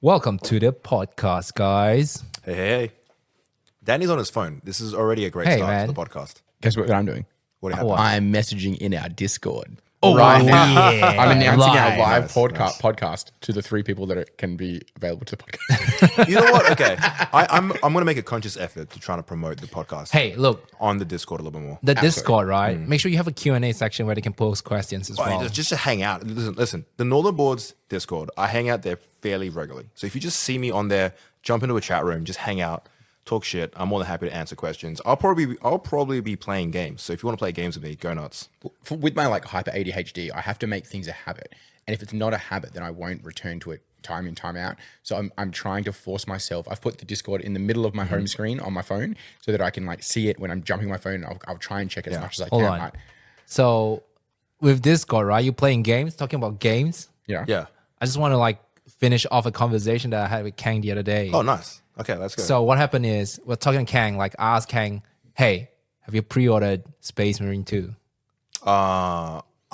Welcome to the podcast, guys. Hey. Danny's on his phone. This is already a great Hey, start man. to the podcast. Guess what I'm doing? What happened? I'm messaging in our Discord. Oh, right now. yeah. I'm announcing our live Nice, podcast to the 3 people that can be available to the podcast. You know what? Okay. I'm going to make a conscious effort to try to promote the podcast Hey, look, on the Discord a little bit more. the Discord, right? Make sure you have a Q&A section where they can post questions as well. Just to hang out. Listen, the Northern Boards Discord, I hang out there fairly regularly. So if you just see me on there, jump into a chat room, just hang out, talk shit. I'm more than happy to answer questions. I'll probably be playing games. So if you want to play games with me, go nuts. With my hyper ADHD, I have to make things a habit. And if it's not a habit, then I won't return to it time in, time out. So I'm trying to force myself. I've put the Discord in the middle of my home screen on my phone so that I can see it when I'm jumping my phone. I'll try and check it as much as I Hold can. on. Right? So with Discord, right? You playing games, talking about games. Yeah. Yeah. I just want to finish off a conversation that I had with Kang the other day. Oh, nice. Okay, let's go. So what happened is we're talking to Kang, I asked Kang, hey, have you pre-ordered Space Marine 2?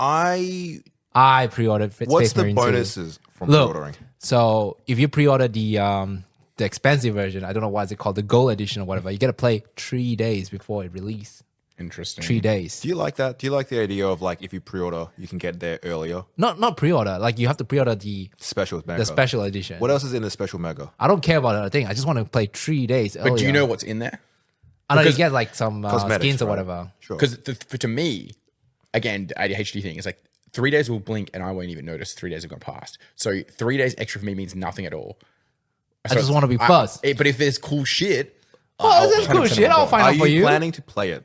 I pre-ordered what's Space the Marine 2. bonuses from Look, pre-ordering? so if you pre-order the expensive version, I don't know what's it called, the gold edition or whatever, you got to play 3 days before it release. Interesting. 3 days. Do you like that? Do you like the idea of if you pre-order, you can get there earlier? Not pre-order. You have to pre-order the Special mega. special edition. What else is in the special mega? I don't care about the other thing. I just want to play 3 days earlier. But do you know what's in there? I know you because- get some Cosmetics, skins or right? whatever. Sure. Because to me, again, the ADHD thing is 3 days will blink and I won't even notice 3 days have gone past. So 3 days extra for me means nothing at all. I just want to be first. But if there's cool shit, Oh, this is cool 100% shit. I'll on board. find Are out for you you. planning to play it,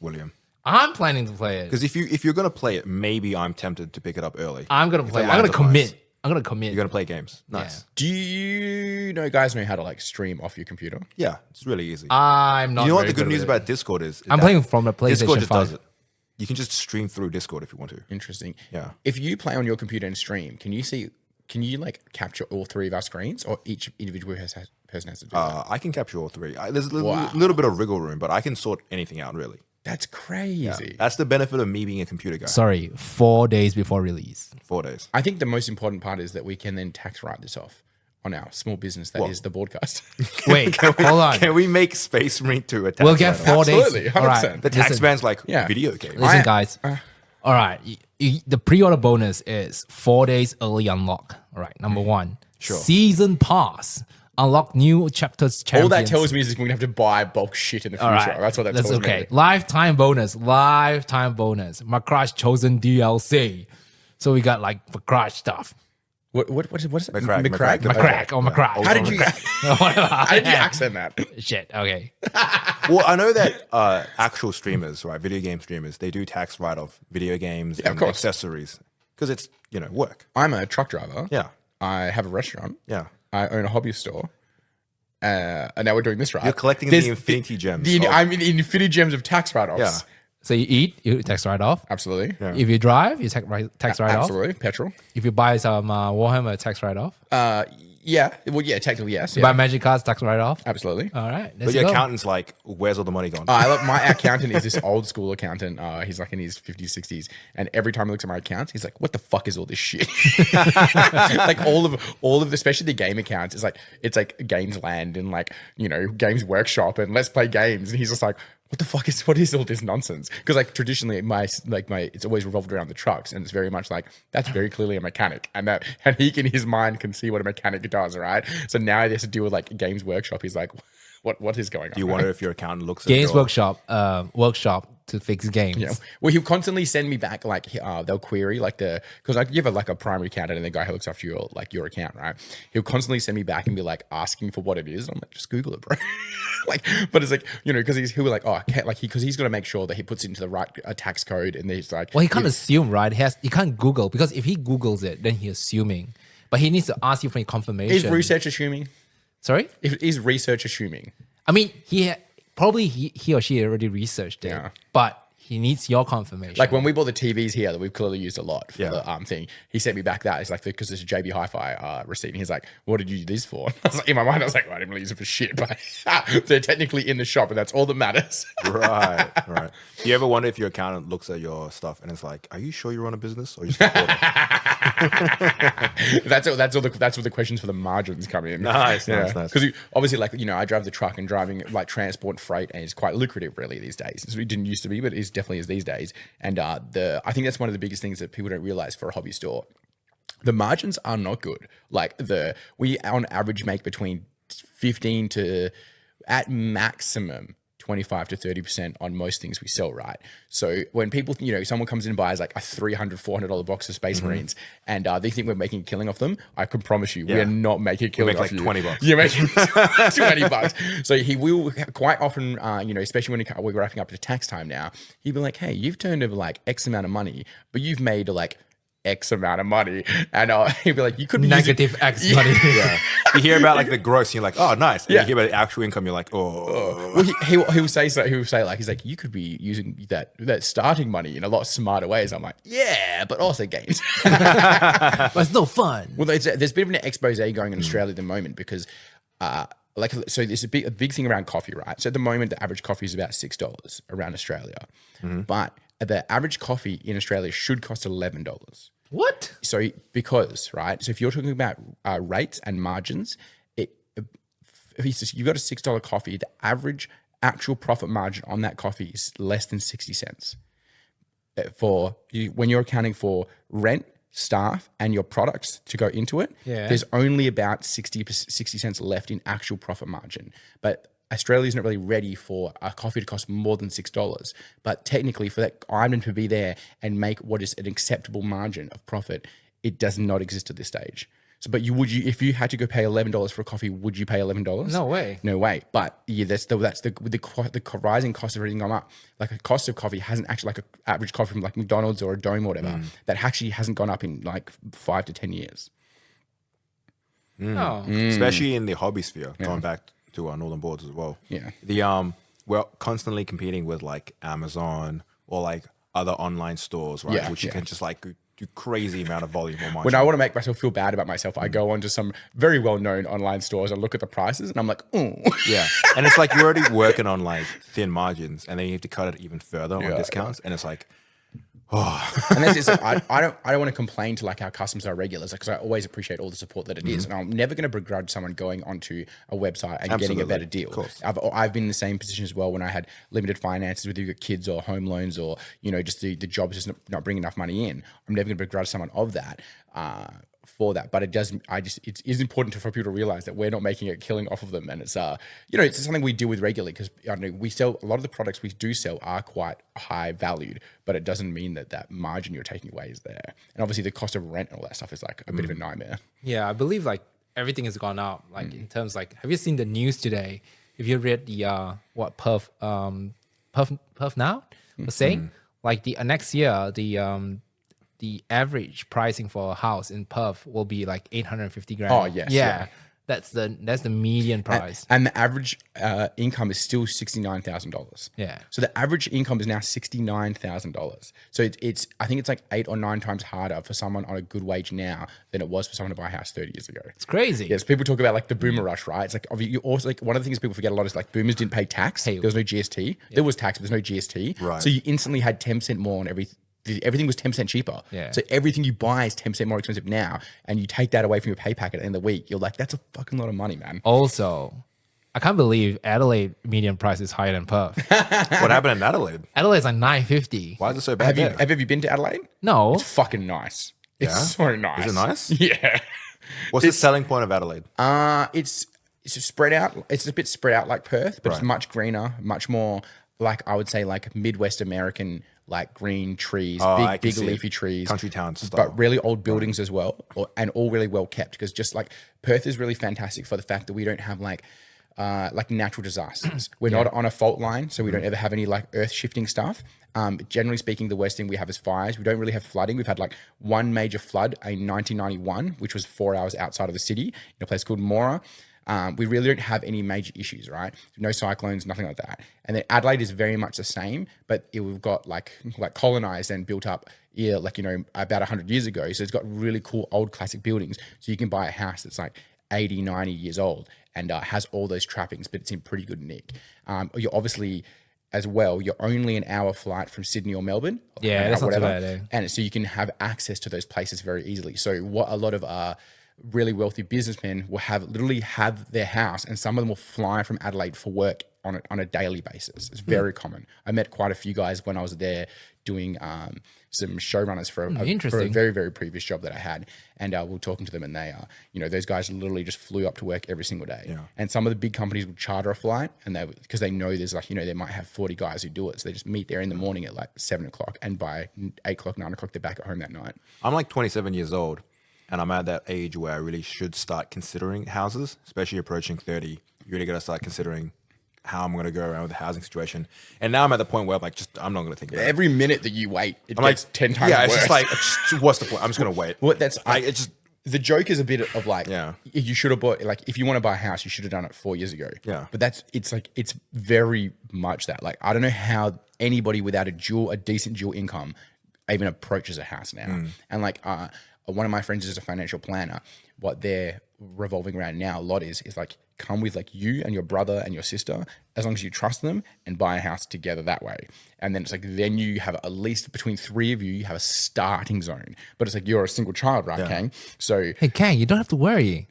William? I'm planning to play it. Because if you're gonna play it, maybe I'm tempted to pick it up early. I'm gonna play. it I'm gonna lands on commit. ice. I'm gonna commit. You're gonna play games. Nice. Do you guys know how to stream off your computer? Yeah, it's really easy. I'm not. you know what very the good news at it. about Discord is? I'm that playing from a PlayStation Discord just 5. does it. You can just stream through Discord if you want to. Interesting. Yeah. If you play on your computer and stream, can you capture all 3 of our screens, or each individual person has to do that? I can capture all 3. There's a Wow. little bit of wriggle room, but I can sort anything out really. That's crazy. That's the benefit of me being a computer guy. Sorry, 4 days before release. 4 days. I think the most important part is that we can then tax write this off on our small business that is the broadcast. Wait, hold on. Can we make Space Marine 2 a tax We'll get write-off? 4 days. Absolutely, All right. 100%. The tax Listen, man's Yeah. video game. Listen, guys. All right. The pre-order bonus is 4 days early unlock. All right. Number one. Sure. Season pass. Unlock new chapters. All that champions. tells me is we're going to have to buy bulk shit in the future. All right. That's what that That's tells okay. me. Lifetime bonus. My crush chosen DLC. So we got the crush stuff. What is it? McCrack. My crack. Oh, my crack. How did you accent that? Shit. Okay. Well, I know that actual streamers, right, video game streamers, they do tax write-off video games and course. accessories because it's, work. I'm a truck driver. Yeah. I have a restaurant. Yeah. I own a hobby store. And now we're doing this right. You're collecting the infinity gems. I'm in the infinity gems of tax write-offs. Yeah. So you eat, you tax write off. Absolutely. If you drive, you tax write off. Absolutely. Petrol. If you buy some Warhammer, tax write off. Yeah. Well, yeah, technically, yes. Buy Yeah. magic cards, tax write off. Absolutely. All right. But Let's your go. accountant's like, where's all the money gone? My accountant is this old school accountant. He's in his 50s, 60s. And every time he looks at my accounts, he's like, what the fuck is all this shit? all of the, especially the game accounts, it's like Games Land and Games Workshop and Let's Play Games. And he's just like, what is all this nonsense? Because traditionally my it's always revolved around the trucks, and it's very much that's very clearly a mechanic, and he in his mind can see what a mechanic does, right? So now he has to deal with Games Workshop. He's like, what is going on? Do you wonder if your accountant looks at Games your- Workshop to fix games. Yeah. Well, he'll constantly send me back they'll query because you have a primary accountant and the guy who looks after your account, right? He'll constantly send me back and be asking for what it is. And I'm like, just Google it, bro. But it's because he'll be like, oh, I can't because he's going to make sure that he puts it into the right tax code, and he's like, Well, he can't assume, right? He can't Google, because if he Googles it, then he's assuming. But he needs to ask you for confirmation. is research assuming? Sorry? Is research assuming? I mean, he or she already researched it, Yeah. but he needs your confirmation. Like when we bought the TVs here that we've clearly used a lot for Yeah. the thing, he sent me back that. It's like, because there's a JB Hi-Fi receipt. And he's like, what did you use this for? I was like, in my mind, I was like, well, I didn't really use it for shit, but they're technically in the shop and that's all that matters. Right. Do you ever wonder if your accountant looks at your stuff and it's like, are you sure you run a business or just a quarter? That's where the questions for the margins come in. Nice. Because obviously, like, I drive the truck, and driving like transport and freight is quite lucrative, really, these days. So it didn't used to be, but it definitely is these days. And I think that's one of the biggest things that people don't realize for a hobby store. The margins are not good. Like we on average make between 15 to at maximum 25 to 30% on most things we sell, right? So when people, someone comes in and buys like a $300, $400 box of Space Marines and they think we're making a killing off them, I can promise you, we are not making a killing off like you. $20. You're making $20. So he will quite often, especially when we're wrapping up to tax time now, he'll be like, hey, you've turned over like X amount of money, but you've made like X amount of money. And he'll be like, you could be negative X money. Yeah. You hear about like the gross, and you're like, oh, nice. And Yeah. you hear about the actual income, you're like, oh. Well, he'll say so. He'll say like, he's like, you could be using that starting money in a lot smarter ways. I'm like, yeah, but also games. But it's no fun. Well, there's a bit of an expose going in Australia at the moment because, so there's a big thing around coffee, right? So at the moment, the average coffee is about $6 around Australia, but the average coffee in Australia should cost $11. What? So because, right? So if you're talking about rates and margins, if you've got a $6 coffee, the average actual profit margin on that coffee is less than 60 cents. When you're accounting for rent, staff, and your products to go into it, there's only about 60 cents left in actual profit margin. But Australia's not really ready for a coffee to cost more than $6. But technically, for that item to be there and make what is an acceptable margin of profit, it does not exist at this stage. So, but if you had to go pay $11 for a coffee, would you pay $11? No way. No way. But yeah, that's the rising cost of everything going up. Like a cost of coffee hasn't actually, like an average coffee from like McDonald's or a Dome or whatever, that actually hasn't gone up in like 5 to 10 years. No. Especially in the hobby sphere, going back to our Northern Boards as well. Yeah. We're constantly competing with like Amazon or like other online stores, right? Yeah, Which you yeah. can just like do crazy amount of volume or margin. When I want to make myself feel bad about myself, I go onto some very well-known online stores and look at the prices, and I'm like, oh. Yeah. And it's like you're already working on like thin margins, and then you have to cut it even further on Yeah, discounts. And it's like, And that's just, I don't want to complain to like our customers, our regulars, because I always appreciate all the support that it is, and I'm never going to begrudge someone going onto a website and getting a Absolutely. better deal. Of course. I've been in the same position as well when I had limited finances, whether you got kids or home loans or just the job is just not bringing enough money in. I'm never going to begrudge someone of that. For that, but it is important for people to realize that we're not making a killing off of them, and it's it's something we deal with regularly because we sell a lot of the products we do sell are quite high valued, but it doesn't mean that margin you're taking away is there, and obviously the cost of rent and all that stuff is like a bit of a nightmare. Yeah, I believe like everything has gone up. Like in terms like, have you seen the news today? If you read the what Perth now was saying, like the next year the average pricing for a house in Perth will be like 850 grand. Oh, yes, yeah. That's the median price. And the average income is still $69,000. Yeah. So the average income is now $69,000. So it's I think it's like 8 or 9 times harder for someone on a good wage now than it was for someone to buy a house 30 years ago. It's crazy. Yes, people talk about like the boomer rush, right? It's like you also like one of the things people forget a lot is like boomers didn't pay tax. There was no GST. There was tax, but there's no GST. Right. So you instantly had 10% more on everything was 10% cheaper. Yeah. So everything you buy is 10% more expensive now, and you take that away from your pay packet at the end of the week. You're like, that's a fucking lot of money, man. Also, I can't believe Adelaide median price is higher than Perth. what happened in Adelaide? Adelaide's like 950. Why is it so bad there? Have you been to Adelaide? No. It's fucking nice. It's Yeah? so nice. Is it nice? Yeah. What's the selling point of Adelaide? It's spread out. It's a bit spread out like Perth, but it's much greener, much more like I would say like Midwest American, like green trees, I can big see it. leafy trees, Country town style. but really old buildings as well, and all really well kept. Because just like Perth is really fantastic for the fact that we don't have like natural disasters. We're not on a fault line, so we don't ever have any like earth shifting stuff. Generally speaking, the worst thing we have is fires. We don't really have flooding. We've had like one major flood in 1991, which was 4 hours outside of the city in a place called Mora. We really don't have any major issues, right? No cyclones, nothing like that. And then Adelaide is very much the same, but we've got like colonized and built up about 100 years ago. So it's got really cool old classic buildings. So you can buy a house that's like 80, 90 years old and has all those trappings, but it's in pretty good nick. You're obviously, as well, you're only an hour flight from Sydney or Melbourne. Yeah, that's not too bad, eh? And so you can have access to those places very easily. So what a lot of really wealthy businessmen will literally have their house, and some of them will fly from Adelaide for work on a daily basis. It's very common. I met quite a few guys when I was there doing some showrunners for a very, very previous job that I had. And we were talking to them, and they those guys literally just flew up to work every single day. Yeah. And some of the big companies would charter a flight, and because they know there's they might have 40 guys who do it. So they just meet there in the morning at like 7 o'clock, and by 8 o'clock, 9 o'clock, they're back at home that night. I'm like 27 years old, and I'm at that age where I really should start considering houses, especially approaching 30. You really got to start considering how I'm going to go around with the housing situation. And now I'm at the point where I'm not going to think about it. Every minute that you wait, it gets 10 times worse. Yeah, it's just like, what's the point? I'm just going to wait. Well, the joke is a bit of like, you should have bought, like, if you want to buy a house, you should have done it 4 years ago. Yeah. But it's very much that. Like, I don't know how anybody without a decent dual income even approaches a house now. And like, one of my friends is a financial planner. What they're revolving around now a lot is like, come with like you and your brother and your sister, as long as you trust them, and buy a house together that way. And then it's like, then you have at least between three of you, you have a starting zone. But it's like, you're a single child, right, Kang? So hey, Kang, you don't have to worry.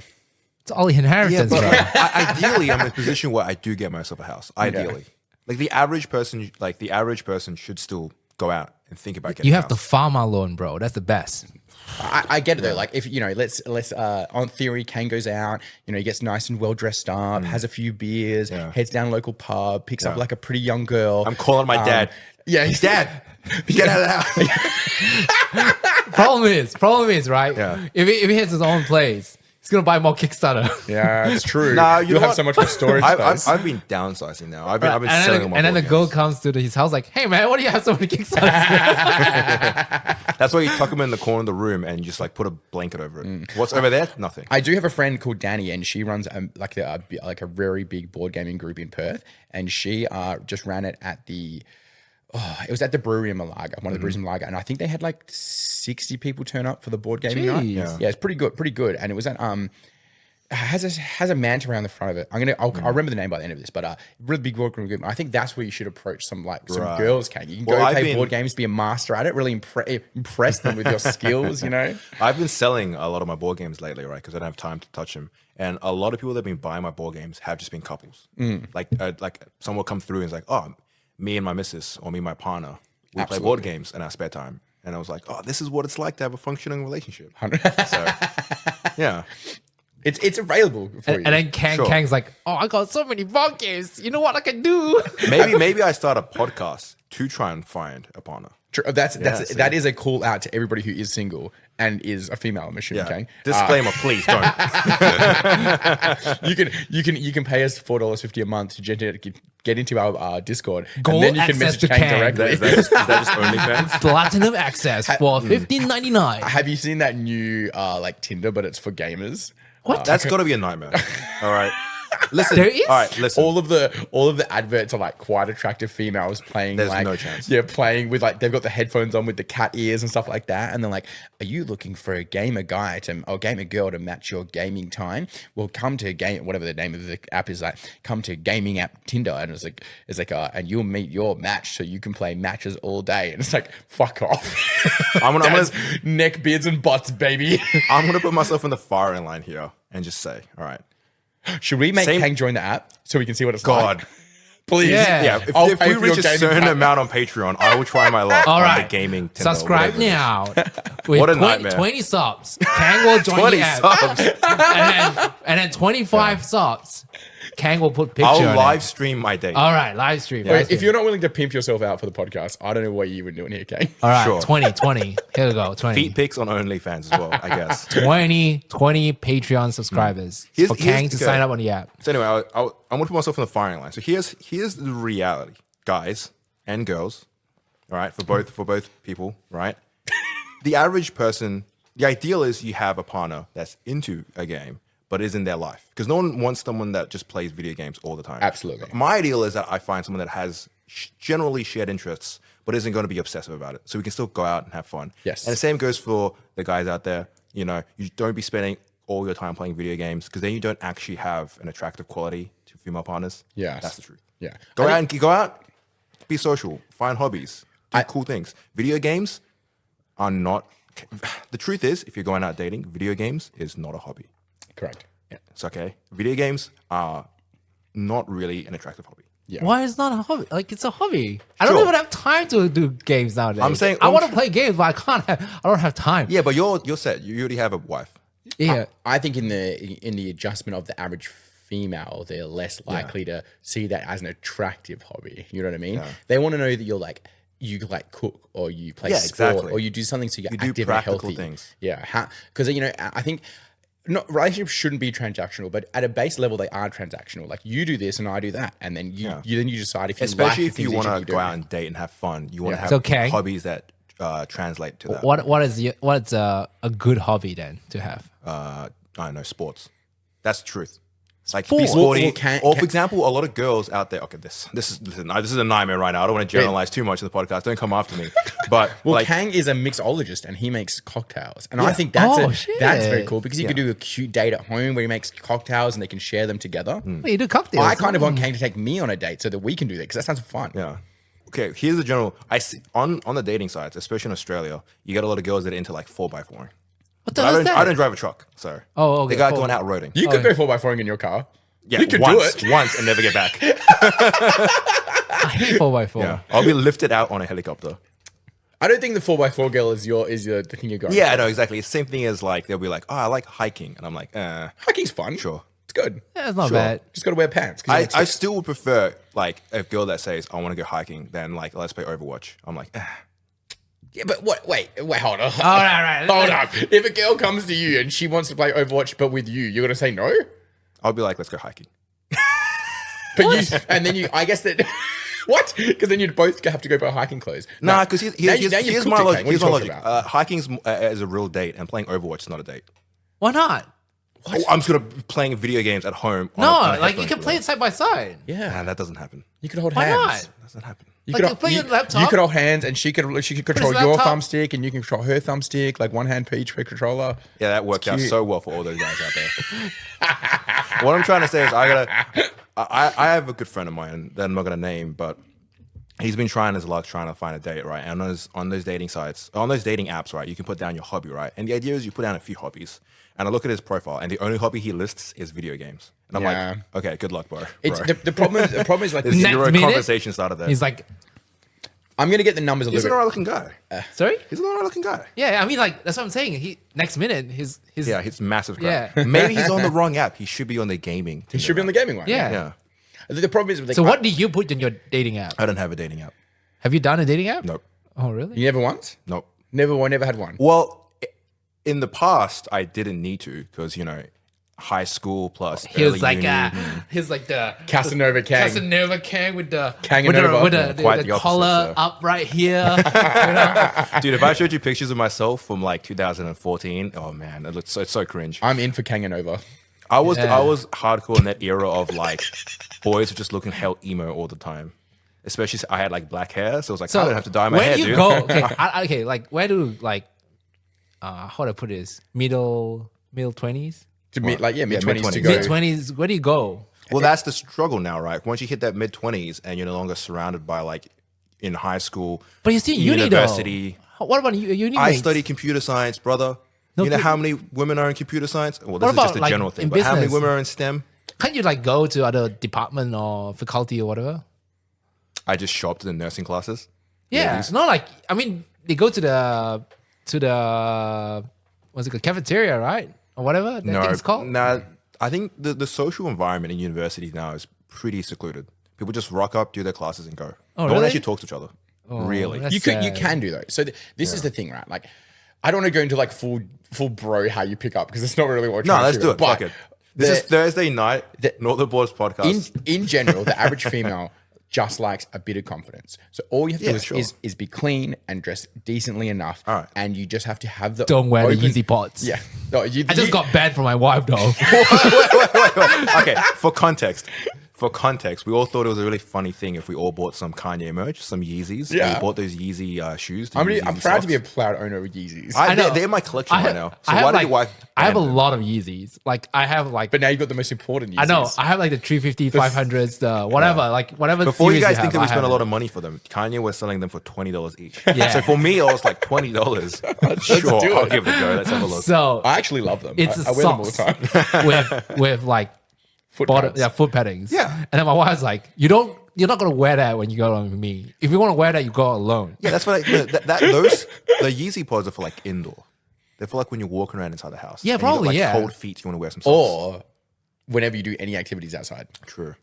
It's all inheritance, bro. Ideally, I'm in a position where I do get myself a house. Ideally, like the average person should still go out and think about getting. You have the farmer loan, bro. That's the best. I get it though. Like, if let's on theory, Kane goes out, he gets nice and well dressed up, has a few beers, heads down a local pub, picks up like a pretty young girl. I'm calling my dad. Yeah, he's Dad, get out of the house. Problem is, right? Yeah. If he has his own place, he's gonna buy more Kickstarter. Yeah, it's true. Nah, you'll have so much more storage space. I've been downsizing now. I've been selling all my and then the board girl games. comes to his house like, hey man, what do you have so many Kickstarters? That's why you tuck them in the corner of the room and just like put a blanket over it. What's over there? Nothing. I do have a friend called Danny, and she runs a very big board gaming group in Perth, and she just ran it at it was at the brewery in Malaga, one of the breweries in Malaga, and I think they had like 60 people turn up for the board gaming night. Jeez. Yeah, it's pretty good, and it was at has a manta around the front of it. I'll remember the name by the end of this, but really big board group. I think that's where you should approach some girls. You can go play board games, be a master at it, really impress them with your skills. I've been selling a lot of my board games lately, right? Because I don't have time to touch them. And a lot of people that have been buying my board games have just been couples. Like someone will come through and it's like, oh, me and my missus or me and my partner, we play board games in our spare time. And I was like, oh, this is what it's like to have a functioning relationship. So, yeah. It's available for you. And then Kang's like, oh, I got so many board games. You know what I can do? Maybe I start a podcast to try and find a partner. That is a call out to everybody who is single and is a female. I'm assuming. Yeah. Disclaimer, please don't. You can pay us $4.50 a month to get into our Discord, Gold and then you can access message to Kang Kang. directly. Is that just OnlyFans? Platinum access for $15.99. Have you seen that new Tinder, but it's for gamers? What? That's got to be a nightmare. All right. Listen. There is? All right, listen. All of the adverts are like quite attractive females playing. There's like, no chance. Yeah, playing with like they've got the headphones on with the cat ears and stuff like that, and they're like, "Are you looking for a gamer guy or gamer girl to match your gaming time? Well, come to whatever the name of the app is. Like, come to gaming app Tinder, and it's like and you'll meet your match, so you can play matches all day. And it's like, fuck off. I'm gonna neck beards and butts, baby. I'm gonna put myself in the firing line here and just say, all right. Should we make Kang join the app so we can see what it's like? God. Please. Yeah. If we reach a certain amount on Patreon, I will try my luck All on right. the gaming Tinder. Subscribe now. With What a nightmare. 20 subs. Kang will join 20 the app. subs. And then 25 subs. Kang will put picture I'll on live it. stream my date. All right, live stream. Wait, if you're not willing to pimp yourself out for the podcast, I don't know what you were doing here, Kang. All right, Sure. 20. Here we go, 20. Feet pics on OnlyFans as well, I guess. 20 Patreon subscribers Here's- for Kang here's to the sign go. up on the app. So anyway, I'm gonna put myself in the firing line. So here's the reality, guys and girls. All right, for both people, right? The average person, the ideal is you have a partner that's into a game, but is in their life. Because no one wants someone that just plays video games all the time. Absolutely. My ideal is that I find someone that has generally shared interests, but isn't going to be obsessive about it. So we can still go out and have fun. Yes. And the same goes for the guys out there. You know, you don't be spending all your time playing video games because then you don't actually have an attractive quality to female partners. Yes. That's the truth. Yeah. Go out, be social, find hobbies, do cool things. Video games are not. The truth is, if you're going out dating, video games is not a hobby. Correct. Yeah, it's okay. Video games are not really an attractive hobby. Yeah. Why is not a hobby? Like it's a hobby. I don't Sure. even have time to do games nowadays. I'm saying- I want to play games, but I can't. I don't have time. Yeah, but you're set. You already have a wife. Yeah. I think in the adjustment of the average female, they're less likely to see that as an attractive hobby. You know what I mean? They want to know that you're like you like cook or you play Yeah, sport exactly. or you do something so you're You do active and practical healthy. things. Yeah, because you know I think. Relationships shouldn't be transactional, but at a base level, they are transactional. Like you do this and I do that, and then you decide if you Especially like if the you things want to that go out and date and have fun. You want to have It's okay. hobbies that translate to that. What's a good hobby then to have? I don't know, sports. That's the truth. Like Sport. be sporty. Well, For example, a lot of girls out there. Okay, this is a nightmare right now. I don't want to generalize too much in the podcast. Don't come after me. But Well, like, Kang is a mixologist and he makes cocktails, and I think that's Oh, that's very shit. cool because you could do a cute date at home where he makes cocktails and they can share them together. Well, you do cocktails. I kind of want Kang to take me on a date so that we can do that because that sounds fun. yeah. Okay, here's the general. I see on the dating sites, especially in Australia, you get a lot of girls that are into like 4x4. What the I hell is don't. that? I don't drive a truck, so Oh, okay, the guy cool. going out roading. You could go 4x4ing in your car. Yeah, you could once, do it. once, and never get back. I hate 4x4. Yeah, I'll be lifted out on a helicopter. I don't think the 4x4 girl is the thing you're going. Yeah, for. no, exactly. It's the same thing as like they'll be like, oh, I like hiking, and I'm like, Hiking's fun. Sure. it's good. Yeah, it's not Sure. bad. Just got to wear pants. 'cause you I look still would prefer like a girl that says I want to go hiking than like let's play Overwatch. I'm like, Yeah, but what? Wait, hold on. All right. Hold up. If a girl comes to you and she wants to play Overwatch but with you, you're gonna say no? I'll be like, let's go hiking. But you, and then you, I guess that, what? Because then you'd both have to go buy hiking clothes. Nah, because now you've here's cooked my it, logic. Kane. What are you Here's my talking logic. about? Hiking's is a real date, and playing Overwatch is not a date. Why not? Oh, I'm just gonna be playing video games at home. No, like you can play it side by side. Yeah, Nah, that doesn't happen. you could hold Why hands. not? That doesn't happen. You Like, could you play your laptop? You could hold hands, and she could control his your laptop? thumbstick, and you can control her thumbstick, like one hand per each per controller. Yeah, that worked out cute. so well for all those guys out there. What I'm trying to say is, I have a good friend of mine that I'm not gonna name, but he's been trying his luck trying to find a date, right? And on those dating sites, on those dating apps, right, you can put down your hobby, right? And the idea is you put down a few hobbies. And I look at his profile, and the only hobby he lists is video games. And I'm Yeah. like, okay, good luck, bro. It's bro. the problem. The problem is like There's Next zero minute, conversation started there. He's like, I'm gonna get the numbers a He's little an bit. alright looking guy. sorry? He's an alright looking guy. Yeah, I mean, like that's what I'm saying. He next minute, his Yeah, he's massive. Guy. Yeah. Maybe he's on the wrong app. He should be on the gaming. He should be on the gaming one. Yeah. Yeah. The problem is, like, So what do you put in your dating app? I don't have a dating app. Have you done a dating app? Nope. Oh, really? You never once? Nope. Never had one. Well, in the past, I didn't need to because high school plus He was early like, uni. he's like the Casanova Kang. Casanova Kang with the Kanganova. with Yeah, the, quite the the opposite, collar so. up right here. You know? Dude, if I showed you pictures of myself from like 2014, oh man, it's so cringe. I'm in for Kanganova. I was Yeah. hardcore in that era of like boys were just looking hell emo all the time. Especially I had like black hair, so it was like I don't have to dye my where hair, do you dude. go? Okay, okay, like where do like how do I put this? Middle 20s, To mid, like mid 20s to mid-20s. go. mid 20s. Where do you go? Well, that's the struggle now, right? Once you hit that mid 20s and you're no longer surrounded by like in high school, But you're still in uni university. though. What about uni? I mates? study computer science, brother. No, you know but- how many women are in computer science? Well, this What is just about, a like, general thing. in But how many business? women are in STEM? Can't you like go to other department or faculty or whatever? I just shopped in the nursing classes. Yeah, Ladies. it's not like I mean they go to the what's it called, cafeteria, right, or whatever that thing's called. Nah, I think the social environment in universities now is pretty secluded. People just rock up, do their classes, and go. Oh, no one really? actually talks to each other. Really? that's You sad. can do though. So this is the thing, right? Like, I don't want to go into like full bro how you pick up because it's not really what. we're No, trying to let's do. do it. Fuck it. This is Thursday night. Northern Boards podcast. In general, the average female just likes a bit of confidence. So all you have to do sure. is be clean and dress decently enough. All right. And you just have to have the Don't wear open, the Yeezy pods. Yeah. No, I just got banned from my wife though. Okay, for context, we all thought it was a really funny thing if we all bought some Kanye merch, some Yeezys. Yeah. We bought those Yeezy shoes. I'm Yeezy proud to be a socks. proud owner of Yeezys. I know. They're in my collection right now. So I have why did like, your wife I have a ban them? lot of Yeezys. Like I have like But now you've got the most important Yeezys. I know I have like the 350, 500s, the whatever, like whatever. Before you series guys have, think that we I spent a have lot it. of money for them, Kanye was selling them for $20 each. Yeah. So for me, I was like $20. Sure, do I'll it. give it a go. Let's have a look. So I actually love them. it's I wear them all the socks time. with like Foot bottom, pads. yeah, foot paddings. Yeah. And then my wife's like, you're not gonna wear that when you go along with me. If you want to wear that, you go alone. Yeah, that's what the Yeezy pods are for like indoor. They're for like when you're walking around inside the house. Yeah, and you got, probably, like, yeah. cold feet, you want to wear some socks. Or whenever you do any activities outside. True.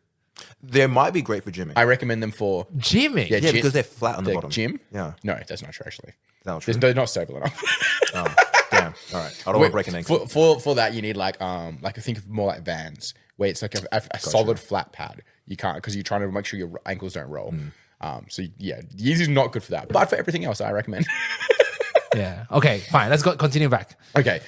They might be great for gymming. I recommend them for Gymming. Yeah, yeah, gym- because they're flat on the bottom. gym. Yeah. No, that's not true actually. That's not true. They're not stable enough. Oh, damn. All right. I don't want to break an ankle. For that, you need like I think of more like Vans, where it's like a solid flat pad. You can't because you're trying to make sure your ankles don't roll. So yeah, Yeezy's not good for that. But for everything else, I recommend. Yeah. Okay. Fine. Let's go. Continue back. Okay,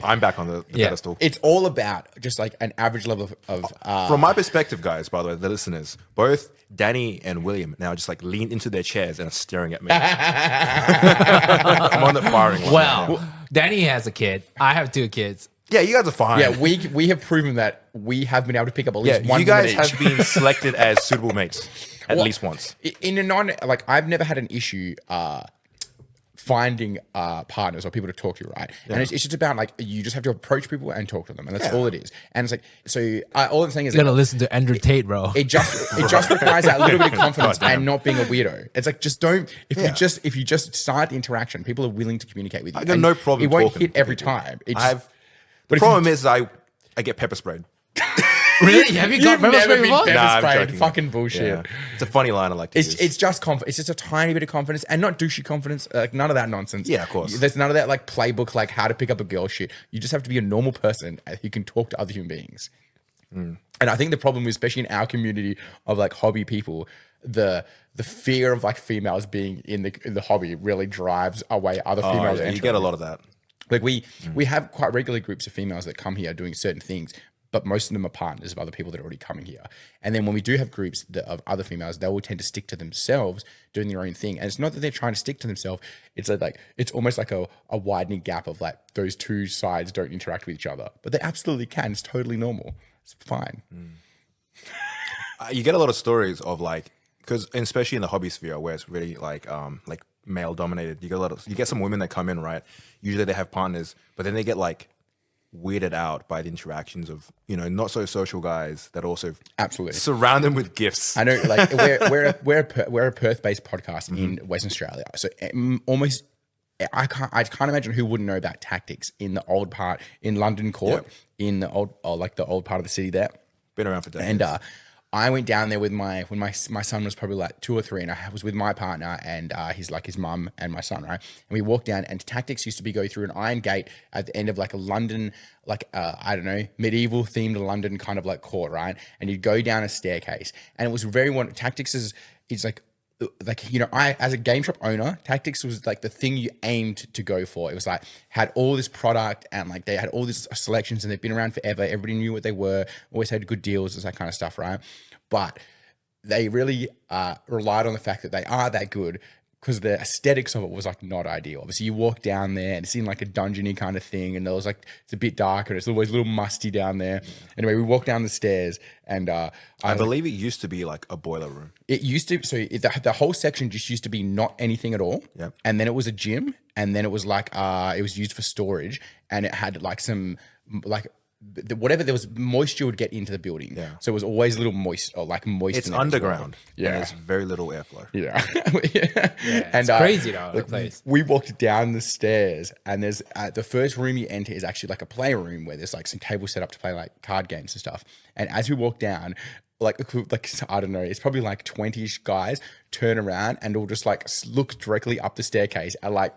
I'm back on the Yeah. pedestal. it's all about just like an average level of From my perspective, guys, by the way, the listeners, both Danny and William now just like lean into their chairs and are staring at me. I'm on the firing line. right now. Well, Danny has a kid. I have 2 kids. Yeah, you guys are fine. yeah, we have proven that we have been able to pick up at Yeah, least one you guys woman each. have been selected as suitable mates at least once. In a I've never had an issue finding partners or people to talk to, right? And it's just about like you just have to approach people and talk to them, and that's all it is. And it's like all I'm saying is You gotta listen to Andrew Tate, bro. it just requires that little bit of confidence and not being a weirdo. It's like just don't if you just start the interaction, people are willing to communicate with you. I got And no problem It won't talking hit to every people. time. It The just, if problem is I get pepper sprayed. Really? Have you got You've pepper never spray been before? pepper Nah, I'm sprayed. joking. Fucking bullshit. Yeah. It's a funny line I like to use. It's just confidence. It's just a tiny bit of confidence and not douchey confidence. Like none of that nonsense. Yeah, of course. There's none of that like playbook, like how to pick up a girl shit. You just have to be a normal person who can talk to other human beings. And I think the problem, especially in our community of like hobby people, the fear of like females being in the hobby really drives away other females. you entering. get a lot of that. Like we have quite regularly groups of females that come here doing certain things, but most of them are partners of other people that are already coming here. And then when we do have groups of other females, they will tend to stick to themselves doing their own thing. And it's not that they're trying to stick to themselves. It's like it's almost like a widening gap of like those two sides don't interact with each other, but they absolutely can. It's totally normal. It's fine. You get a lot of stories of like, because especially in the hobby sphere where it's really like male dominated, you get some women that come in, right? Usually they have partners, but then they get like weirded out by the interactions of, you know, not so social guys that also Absolutely. surround them with gifts. I know, like we're a Perth-based podcast in Western Australia, so almost I can't imagine who wouldn't know about Tactics in the old part in London Court, in the old the old part of the city there. Been around for decades. And I went down there with my son was probably like 2 or 3, and I was with my partner and his mum and my son, right? And we walked down, and Tactics used to be go through an iron gate at the end of like a London, like I don't know, medieval themed London kind of like court, right? And you'd go down a staircase, and it was very Tactics is like, you know, I as a game shop owner, Tactics was like the thing you aimed to go for. It was like had all this product and like they had all these selections and they've been around forever. Everybody knew what they were, always had good deals, that kind of stuff, right? But they really relied on the fact that they are that good because the aesthetics of it was like not ideal. Obviously, you walk down there and it's in like a dungeony kind of thing, and there was like it's a bit darker. And it's always a little musty down there. Anyway, we walked down the stairs, and I believe it used to be like a boiler room. it used to. So the whole section just used to be not anything at all. Yep. And then it was a gym, and then it was like it was used for storage, and it had like some like. Whatever there was moisture would get into the building, so it was always a little moist or like moist. It's in there as well. underground. Yeah. And there's very little airflow. Yeah, It's crazy though, the place. We walked down the stairs, and there's the first room you enter is actually like a playroom where there's like some tables set up to play like card games and stuff. And as we walk down, like I don't know, it's probably like 20-ish guys turn around and will just like look directly up the staircase at like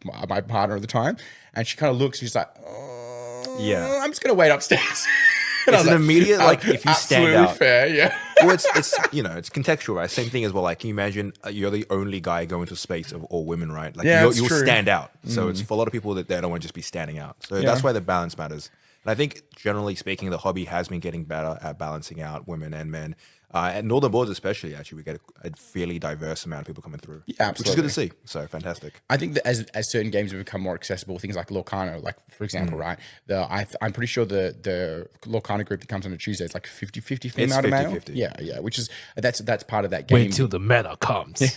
my partner at the time, and she kind of looks, she's like, Yeah. I'm just gonna wait upstairs. And I It's was an immediate, like, if you stand absolutely out. fair, yeah. Well, it's it's contextual, right? Same thing as well. Like, can you imagine you're the only guy going to space of all women, right? Like, Yeah, that's you'll true. stand out. So it's for a lot of people that they don't want to just be standing out. So that's why the balance matters. And I think generally speaking, the hobby has been getting better at balancing out women and men. At Northern Boards, especially, actually, we get a fairly diverse amount of people coming through, which is absolutely. good to see. So fantastic. I think that as certain games have become more accessible, things like Lorcana, like for example, right? I'm pretty sure the Lorcana group that comes on a Tuesday is like 50-50 female to male. 50-50. Yeah, which is that's part of that game. Wait till the meta comes.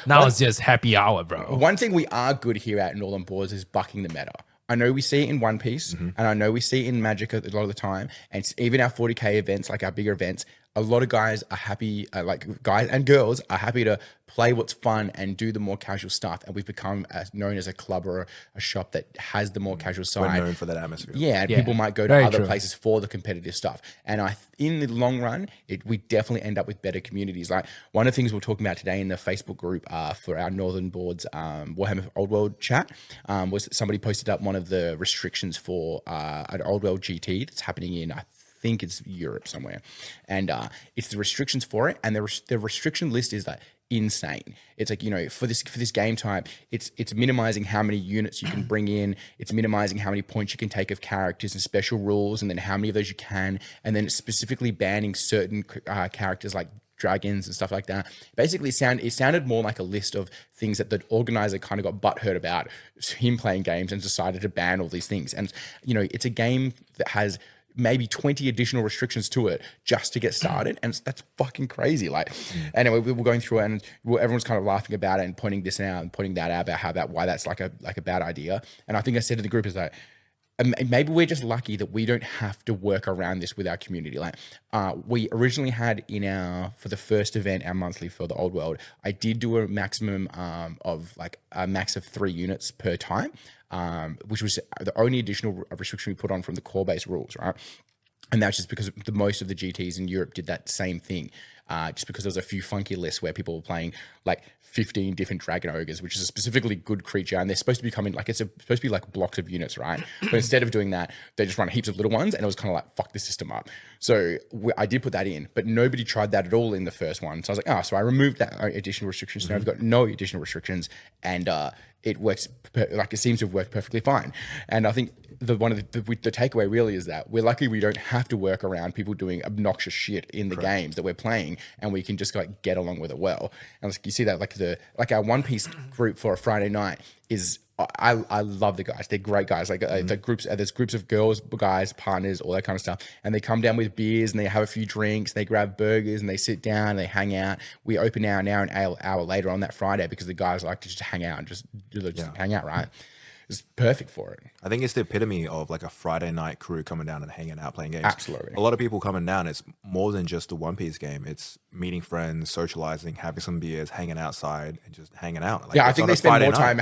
Now It's just happy hour, bro. one thing we are good here at Northern Boards is bucking the meta. I know we see it in One Piece, and I know we see it in Magic a lot of the time, and even our 40K events, like our bigger events, a lot of guys are happy, like guys and girls are happy to play what's fun and do the more casual stuff. And we've become known as a club or a shop that has the more casual We're side. known for that atmosphere. Yeah, and Yeah, people might go to very other true. places for the competitive stuff. And in the long run, we definitely end up with better communities. Like one of the things we're talking about today in the Facebook group for our Northern Boards Warhammer Old World chat was that somebody posted up one of the restrictions for an Old World GT that's happening in, I think it's Europe somewhere. And it's the restrictions for it. And the restriction list is like insane. It's like, for this game type, it's minimizing how many units you can bring in. It's minimizing how many points you can take of characters and special rules, and then how many of those you can. And then it's specifically banning certain characters like dragons and stuff like that. Basically, it sounded more like a list of things that the organizer kind of got butthurt about him playing games and decided to ban all these things. And, it's a game that has maybe 20 additional restrictions to it just to get started, and that's fucking crazy. Like, anyway, we were going through it, and everyone's kind of laughing about it and pointing this out and pointing that out about why that's like a bad idea. And I think I said to the group is that maybe we're just lucky that we don't have to work around this with our community. Like, we originally had for the first event, our monthly for the Old World, I did do a maximum of like a max of 3 units per time, which was the only additional restriction we put on from the core base rules, right? And that's just because most of the GTs in Europe did that same thing. Just because there's a few funky lists where people were playing like 15 different dragon ogres, which is a specifically good creature, and they're supposed to be coming like supposed to be like blocks of units, right? But instead of doing that, they just run heaps of little ones, and it was kind of like fuck this system up. So I did put that in, but nobody tried that at all in the first one. So I was like, so I removed that additional restriction. So now I've got no additional restrictions, and it works it seems to have worked perfectly fine. And I think the takeaway really is that we're lucky we don't have to work around people doing obnoxious shit in the games that we're playing, and we can just like get along with it well. And you see that like our One Piece group for a Friday night is. I love the guys. They're great guys. Like the groups, there's groups of girls, guys, partners, all that kind of stuff. And they come down with beers and they have a few drinks. They grab burgers and they sit down and they hang out. We open now an hour later on that Friday because the guys like to just hang out and just hang out, right? It's perfect for it. I think it's the epitome of like a Friday night crew coming down and hanging out, playing games. Absolutely. A lot of people coming down, it's more than just a One Piece game. It's meeting friends, socializing, having some beers, hanging outside, and just hanging out. Like, I think they spend more night. time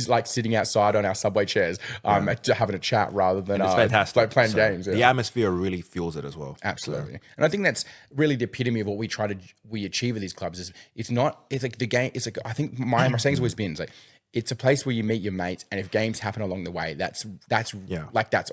like sitting outside on our subway chairs, having a chat rather than It's fantastic. like playing So games. The atmosphere really fuels it as well. Absolutely. And I think that's really the epitome of what we achieve at these clubs is it's like the game. It's like, I think my saying's always been, it's like, it's a place where you meet your mates, and if games happen along the way, that's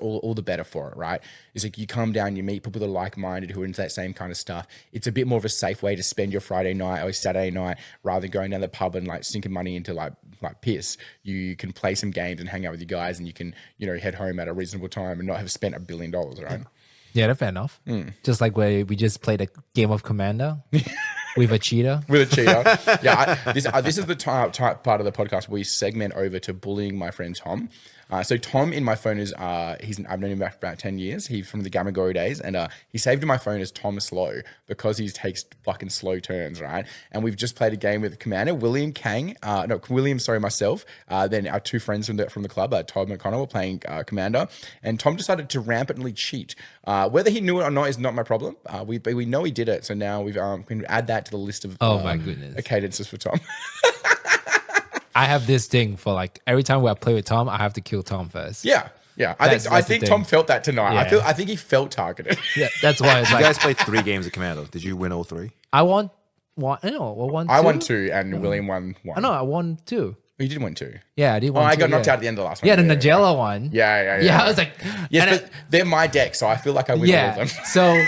all the better for it, right? It's like you come down, you meet people that are like-minded who are into that same kind of stuff. It's a bit more of a safe way to spend your Friday night or Saturday night rather than going down the pub and like sinking money into like piss. You can play some games and hang out with your guys, and you can head home at a reasonable time and not have spent $1 billion, right? Yeah, that's fair enough. Just like where we just played a game of Commander with a cheetah. With a cheetah. Yeah, this is the type part of the podcast where we segment over to bullying my friend Tom. So Tom in my phone is, I've known him for about 10 years. He's from the Gamagori days, and he saved in my phone as Tom Slow because he takes fucking slow turns, right? And we've just played a game with Commander, myself. Then our 2 friends from the club, Todd and Connor, were playing Commander, and Tom decided to rampantly cheat. Whether he knew it or not is not my problem. We know he did it, so now we can add that to the list of My goodness, cadences for Tom. I have this thing for like every time I play with Tom, I have to kill Tom first. Yeah. I think Tom felt that tonight. Yeah. I think he felt targeted. Yeah, that's why it's You like guys played 3 games of Commander. Did you win all 3? I won one. No, I won. 2? I won 2, and William won 1. I know I won 2. You did win 2. Yeah, I did one. I 2, got knocked yeah. out at the end of the last one. Yeah, the Nagella one. Yeah. Yeah, I was like, Yes, and but they're my deck, so I feel like I win all of them. So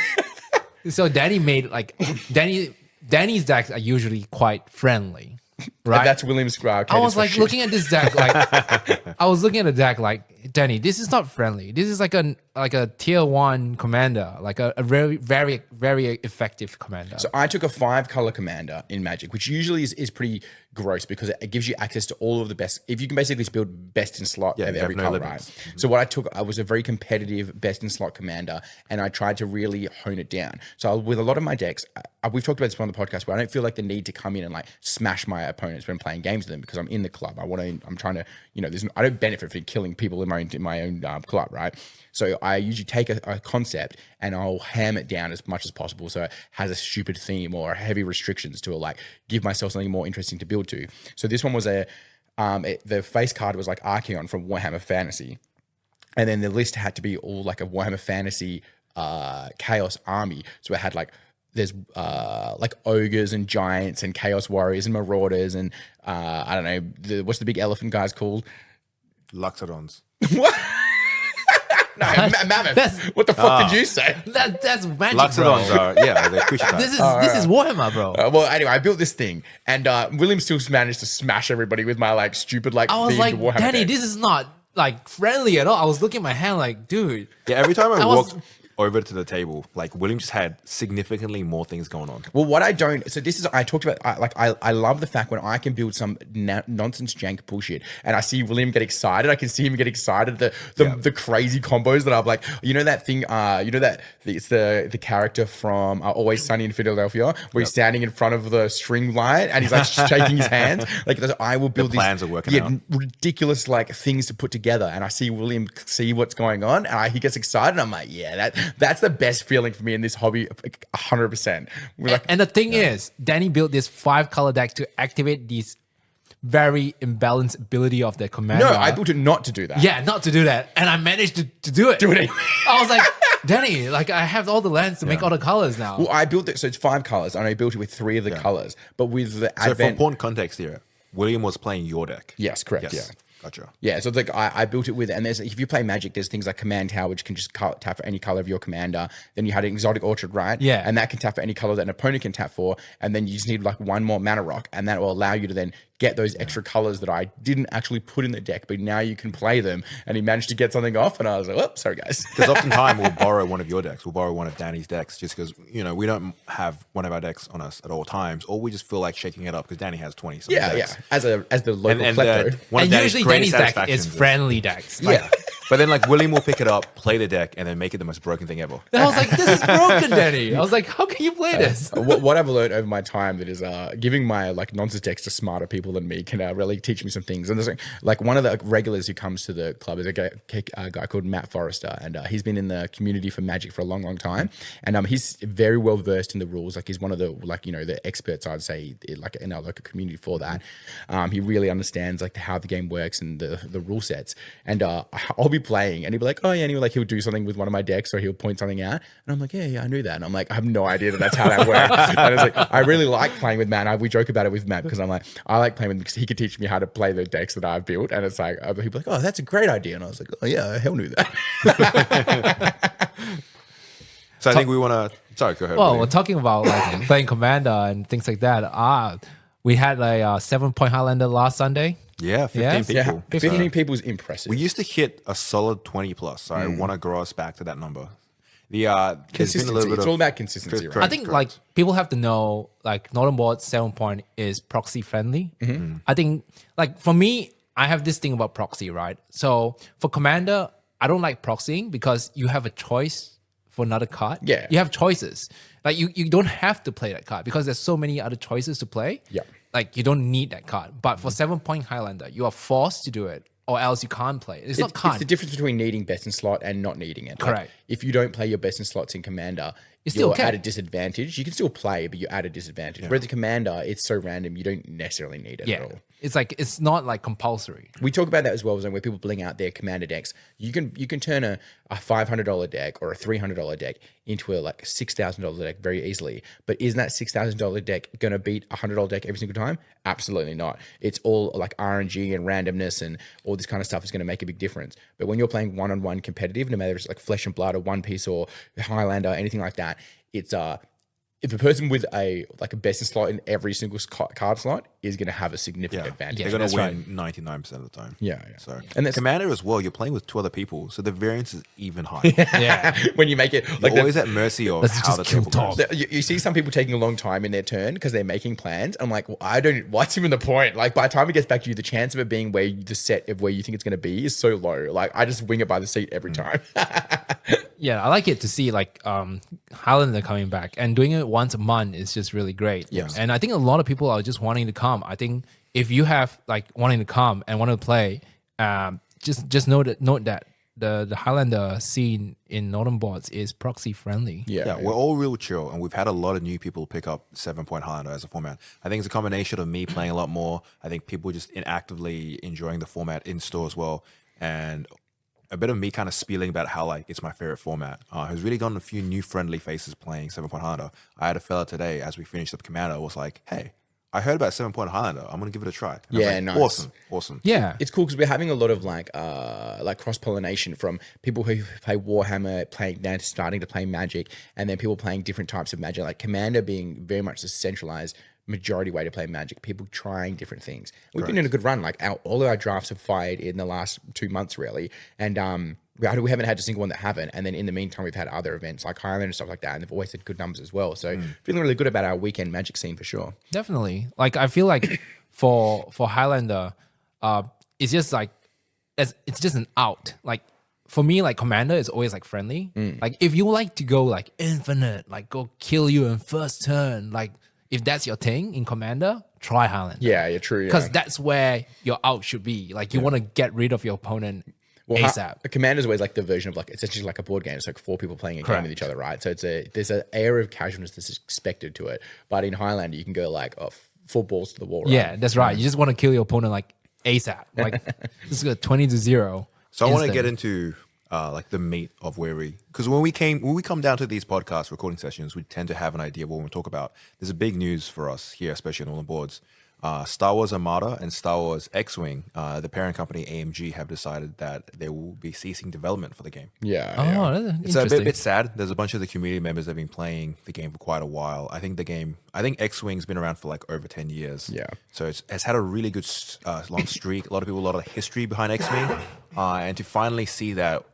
So Danny made like Danny's decks are usually quite friendly, right? That's William's I was like looking at this deck, like I was looking at the deck, like Danny, this is not friendly. This is like a tier 1 commander, like a very very effective commander. So I took a 5-color commander in Magic, which usually is pretty gross because it gives you access to all of the best. If you can basically just build best in slot of you every have no color, limits. right? So what I took, I was a very competitive best in slot commander, and I tried to really hone it down. So with a lot of my decks, we've talked about this on the podcast, where I don't feel like the need to come in and like smash my opponents when playing games with them because I'm in the club. I'm trying to, I don't benefit from killing people in my own club, right? So I usually take a concept and I'll ham it down as much as possible so it has a stupid theme or heavy restrictions to it, like give myself something more interesting to build to. So this one was the face card was like Archeon from Warhammer Fantasy. And then the list had to be all like a Warhammer Fantasy Chaos army. So it had like, there's like ogres and giants and chaos warriors and marauders and I don't know, what's the big elephant guys called? Luxodons. What? No, mammoth. What the fuck did you say? That's magic, Luxodons bro. are they're creature types. This is Warhammer, bro. Well, anyway, I built this thing, and William still managed to smash everybody with my like stupid like. I was like, Warhammer Danny, deck. this is not like friendly at all. I was looking at my hand like, dude. Yeah, every time I was- walked over to the table, like William just had significantly more things going on. Well, what I don't. So this is I talked about. I love the fact when I can build some nonsense jank bullshit, and I see William get excited. I can see him get excited. The crazy combos that I'm like, that thing. It's the character from Always Sunny in Philadelphia, where he's standing in front of the string line and he's like shaking his hands. Like I will build plans these are working out. ridiculous like things to put together, and I see William see what's going on, and he gets excited. And I'm like, yeah, that's the best feeling for me in this hobby, 100%. And the thing is, Danny built this 5-color deck to activate these very imbalanced ability of the commander. No, I built it not to do that. Yeah, not to do that. And I managed to do it. Do it anyway. I was like, Danny, like I have all the lands to make all the colors now. Well, I built it, so it's 5 colors, and I built it with 3 of the colors. But with the So for advent, important context here, William was playing your deck. yes, correct, Yes. yeah. Gotcha. Yeah, so it's like I built it with, and there's if you play Magic, there's things like Command Tower, which can just tap for any color of your commander. Then you had an Exotic Orchard, right? Yeah. And that can tap for any color that an opponent can tap for. And then you just need like 1 more mana rock, and that will allow you to then get those extra colors that I didn't actually put in the deck, but now you can play them. And he managed to get something off, and I was like, oh, sorry guys. Because oftentimes we'll borrow one of your decks, we'll borrow one of Danny's decks, just because we don't have one of our decks on us at all times, or we just feel like shaking it up because Danny has 20. Yeah, decks. yeah. As the local klepto. One of And usually Danny's deck satisfactions is friendly decks. Yeah. But then like William will pick it up, play the deck, and then make it the most broken thing ever. And I was like, this is broken, Danny. I was like, how can you play this? What I've learned over my time that is giving my like nonsense decks to smarter people than me can really teach me some things. And there's like one of the regulars who comes to the club is a guy called Matt Forrester, and he's been in the community for Magic for a long time, and he's very well versed in the rules. Like he's one of the the experts, I'd say, like in our local community for that. He really understands like how the game works and the rule sets. And I'll be playing and he'll be like, oh yeah, and he'll do something with one of my decks or he'll point something out, and I'm like, yeah, I knew that. And I'm like, I have no idea that's how that works. And it's like, I really like playing with Matt. We joke about it with Matt because I'm like, I like playing with him because he can teach me how to play the decks that I've built. And it's like, he'll be like, oh, that's a great idea. And I was like, oh yeah, I hell knew that. So I think we want to. Sorry, go ahead. Well, William. we're talking about like playing Commander and things like that. We had a 7-point Highlander last Sunday. Yeah, 15 Yes. people. Yeah, 15 people is impressive. We used to hit a solid 20 plus. So I want to grow us back to that number. There's been a Consistency. little bit It's of all about consistency, right? I think like people have to know like Northern Board 7-point is proxy friendly. I think like for me, I have this thing about proxy, right? So for Commander, I don't like proxying because you have a choice for another card. Yeah. You have choices. Like you don't have to play that card because there's so many other choices to play. Yeah. Like you don't need that card. But for 7-point Highlander, you are forced to do it or else you can't play. It's not It's can't. the difference between needing best in slot and not needing it. Like, Correct. if you don't play your best in slots in Commander, You're still okay. at a disadvantage. You can still play, but you're at a disadvantage. Whereas the Commander, it's so random, you don't necessarily need it at all. It's like it's not like compulsory. We talk about that as well, where people bring out their Commander decks. You can turn a $500 deck or a $300 deck into a like $6,000 deck very easily. But is that $6,000 deck going to beat a $100 deck every single time? Absolutely not. It's all like RNG and randomness and all this kind of stuff is going to make a big difference. But when you're playing one-on-one competitive, no matter if it's like Flesh and Blood or One Piece or Highlander, anything like that, it's if a person with a best in slot in every single card slot is going to have a significant advantage. They're going that's to win 99% of the time. Yeah. So, And that's- Commander as well, you're playing with 2 other people, so the variance is even higher. Yeah. When you make it You're like always at mercy of Let's how just the kill table Tom. goes. you see some people taking a long time in their turn because they're making plans. I'm like, well, what's even the point? Like, by the time it gets back to you, the chance of it being where the set of where you think it's going to be is so low. Like, I just wing it by the seat every time. Yeah, I like it to see like Highlander coming back and doing it once a month is just really great. Yes. And I think a lot of people are just wanting to come. I think if you have like wanting to come and want to play, just note that the Highlander scene in Northern Boards is proxy friendly. Yeah, we're all real chill, and we've had a lot of new people pick up 7-Point Highlander as a format. I think it's a combination of me playing a lot more. I think people just actively enjoying the format in store as well, and a bit of me kind of spieling about how like it's my favorite format. Has really gotten a few new friendly faces playing 7-Point Highlander. I had a fella today as we finished up Commander was like, "Hey, I heard about 7-Point Highlander. I'm gonna give it a try." And I was Yeah, like, nice. awesome. Yeah. It's cool because we're having a lot of like cross pollination from people who play Warhammer, playing now starting to play Magic, and then people playing different types of Magic. Like Commander being very much the centralized majority way to play Magic. People trying different things. We've been in a good run. Like all of our drafts have fired in the last 2 months, really, and we haven't had a single one that haven't. And then in the meantime, we've had other events like Highland and stuff like that, and they've always had good numbers as well. So feeling really good about our weekend Magic scene for sure. Definitely. Like I feel like for Highlander, it's just like it's just an out. Like for me, like Commander is always like friendly. Like if you like to go like infinite, like go kill you in first turn, like if that's your thing in Commander, try Highlander. Yeah, true. Because that's where your out should be. Like you want to get rid of your opponent ASAP. A Commander's always like the version of like essentially like a board game. It's like 4 people playing a game with each other, right? So there's an air of casualness that's expected to it. But in Highlander, you can go like 4 balls to the wall. Right? Yeah, that's right. You just want to kill your opponent like ASAP. Like this is a 20-0. So I want to instant. get into like the meat of where because when we come down to these podcast recording sessions, we tend to have an idea of what we talk about. There's a big news for us here, especially on all the boards. Star Wars Armada and Star Wars X-Wing, the parent company AMG, have decided that they will be ceasing development for the game. Yeah. Oh, that's It's a interesting. bit sad. There's a bunch of the community members that have been playing the game for quite a while. I think X-Wing's been around for like over 10 years. Yeah. So it's had a really good long streak. A lot of history behind X-Wing. And to finally see that,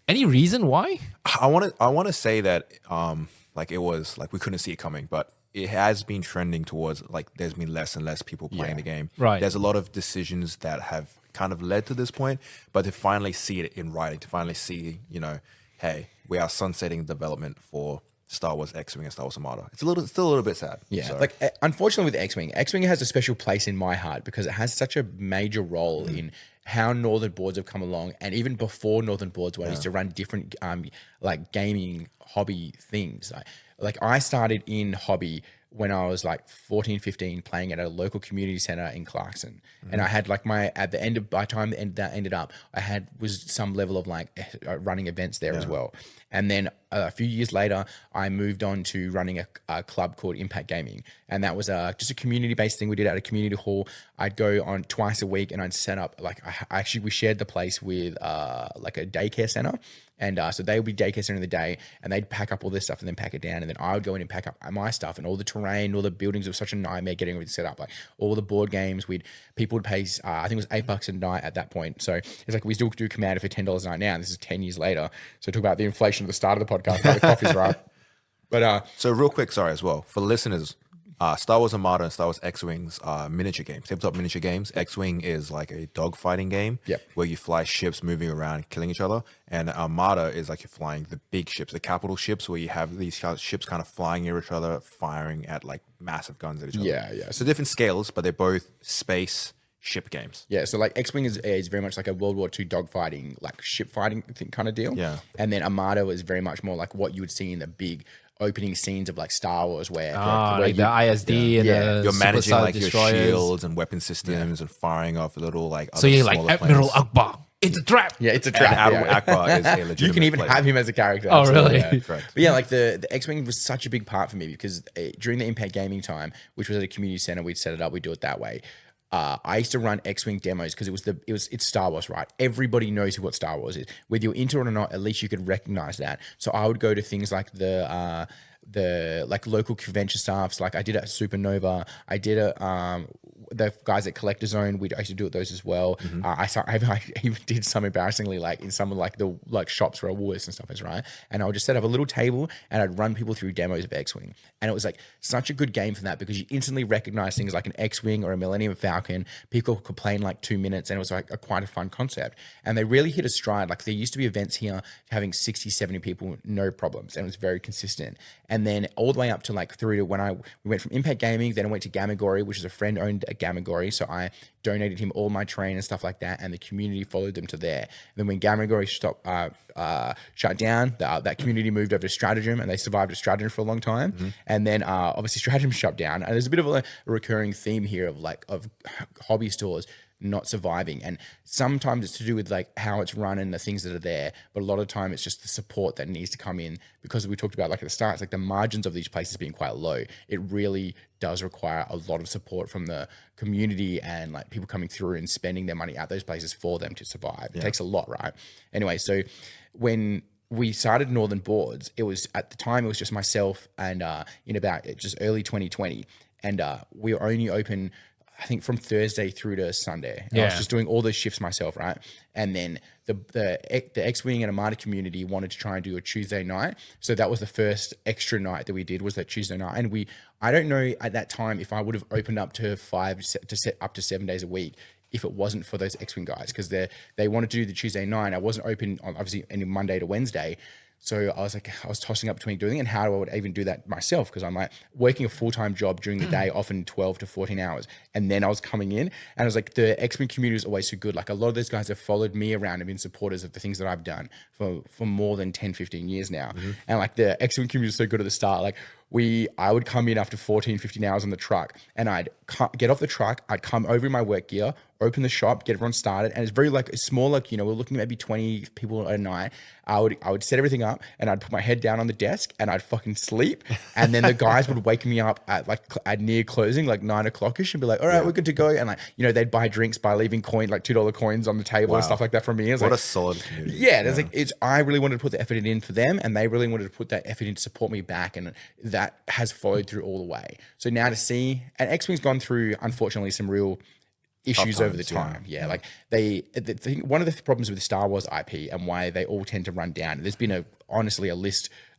Any reason why? I want to say that like it was like we couldn't see it coming, but it has been trending towards like there's been less and less people playing the game. Right. There's a lot of decisions that have kind of led to this point, but to finally see it in writing, to finally see, hey, we are sunsetting development for Star Wars X-Wing and Star Wars Armada. It's still a little bit sad. Yeah, So, like unfortunately with X-Wing has a special place in my heart because it has such a major role in how Northern Boards have come along, and even before Northern Boards, when I used to run different like gaming hobby things. Like I started in hobby when I was like 14, 15, playing at a local community center in Clarkson. And I had like by the time that ended up, was some level of like running events there as well. And then a few years later, I moved on to running a club called Impact Gaming. And that was just a community-based thing we did at a community hall. I'd go on twice a week and I'd set up, like we shared the place with like a daycare center. And so they would be daycare center in the day and they'd pack up all this stuff and then pack it down. And then I would go in and pack up my stuff and all the terrain, all the buildings. It was such a nightmare getting everything set up. Like all the board games, people would pay, I think it was $8 a night at that point. So it's like we still do Commander for $10 a night now. And this is 10 years later. So talk about the inflation at the start of the podcast, how the coffee's right. But so real quick, sorry as well for listeners. Star Wars Armada and Star Wars X-Wings are miniature games, tabletop miniature games. X-Wing is like a dogfighting game where you fly ships moving around, killing each other. And Armada is like you're flying the big ships, the capital ships, where you have these ships kind of flying near each other, firing at like massive guns at each other. Yeah. So different scales, but they're both space ship games. Yeah, so like X-Wing is very much like a World War II dogfighting, like ship fighting thing kind of deal. Yeah. And then Armada is very much more like what you would see in the big opening scenes of like Star Wars where Like you, the ISD and the You're managing Super like Destroyers. your shields and weapon systems and firing off little like. So other you're like smaller Admiral planes. Akbar. It's a trap. Yeah, it's a And trap. Admiral yeah. Akbar is a legitimate You can even player. have him as a character. Oh, absolutely, really? Yeah. Correct. But yeah, like the X-Wing was such a big part for me because during the Impact Gaming time, which was at a community center, we'd set it up, we'd do it that way. I used to run X-Wing demos because it's Star Wars, right? Everybody knows what Star Wars is. Whether you're into it or not, at least you could recognize that. So I would go to things like the like local convention staffs. Like I did it at Supernova. I did it the guys at Collector Zone. I used to do it those as well. I even did some embarrassingly like in some of like the like shops where Woolworths and stuff is, right? And I would just set up a little table and I'd run people through demos of X-Wing. And it was like such a good game for that because you instantly recognize things like an X-Wing or a Millennium Falcon. People could play in like 2 minutes and it was like quite a fun concept. And they really hit a stride. Like there used to be events here having 60, 70 people, no problems. And it was very consistent. And then all the way up to like through to when we went from Impact Gaming, then I went to Gamagori, which is a friend owned a Gamagori. So I donated him all my train and stuff like that. And the community followed them to there. And then when Gamagori shut down, that community moved over to Stratagem and they survived at Stratagem for a long time. And then obviously Stratagem shut down. And there's a bit of a recurring theme here of hobby stores not surviving. And sometimes it's to do with like how it's run and the things that are there. But a lot of time it's just the support that needs to come in because we talked about like at the start, it's like the margins of these places being quite low. It really does require a lot of support from the community and like people coming through and spending their money at those places for them to survive. It takes a lot, right? Anyway, so when we started Northern Boards, it was at the time, it was just myself and in about just early 2020. And we were only open, I think from Thursday through to Sunday. And I was just doing all those shifts myself, right? And then the X-Wing and Armada community wanted to try and do a Tuesday night. So that was the first extra night that we did was that Tuesday night. And I don't know at that time if I would have opened up to 5 to set up to 7 days a week if it wasn't for those X-Wing guys, because they wanted to do the Tuesday night. I wasn't open on obviously any Monday to Wednesday. So I was tossing up between doing it and how I would even do that myself, because I'm like working a full-time job during the day, often 12 to 14 hours. And then I was coming in and I was like, the X-Men community is always so good. Like a lot of those guys have followed me around and been supporters of the things that I've done for more than 10, 15 years now. And like the X-Men community is so good at the start. Like I would come in after 14, 15 hours on the truck and I'd get off the truck. I'd come over in my work gear, open the shop, get everyone started. And it's very like it's small, like, we're looking at maybe 20 people at a night. I would set everything up and I'd put my head down on the desk and I'd fucking sleep. And then the guys would wake me up at near closing, like 9 o'clock-ish, and be like, all right, we're good to go. And like, they'd buy drinks by leaving like $2 coins on the table and stuff like that for me. What a solid community. Yeah, it's like I really wanted to put the effort in for them and they really wanted to put that effort in to support me back. And that has followed through all the way. So now to see, and X-Wing's gone through, unfortunately, some real issues over the time. Like one of the problems with the Star Wars IP and why they all tend to run down, there's been a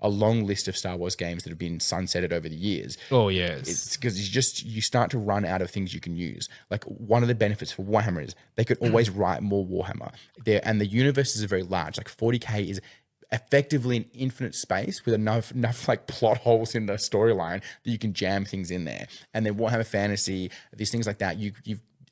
long list of Star Wars games that have been sunsetted over the years. Oh yes. It's because you start to run out of things you can use. Like one of the benefits for Warhammer is they could always write more Warhammer there, and the universes are very large. Like 40K is effectively an infinite space with enough like plot holes in the storyline that you can jam things in there. And then Warhammer Fantasy, these things like that,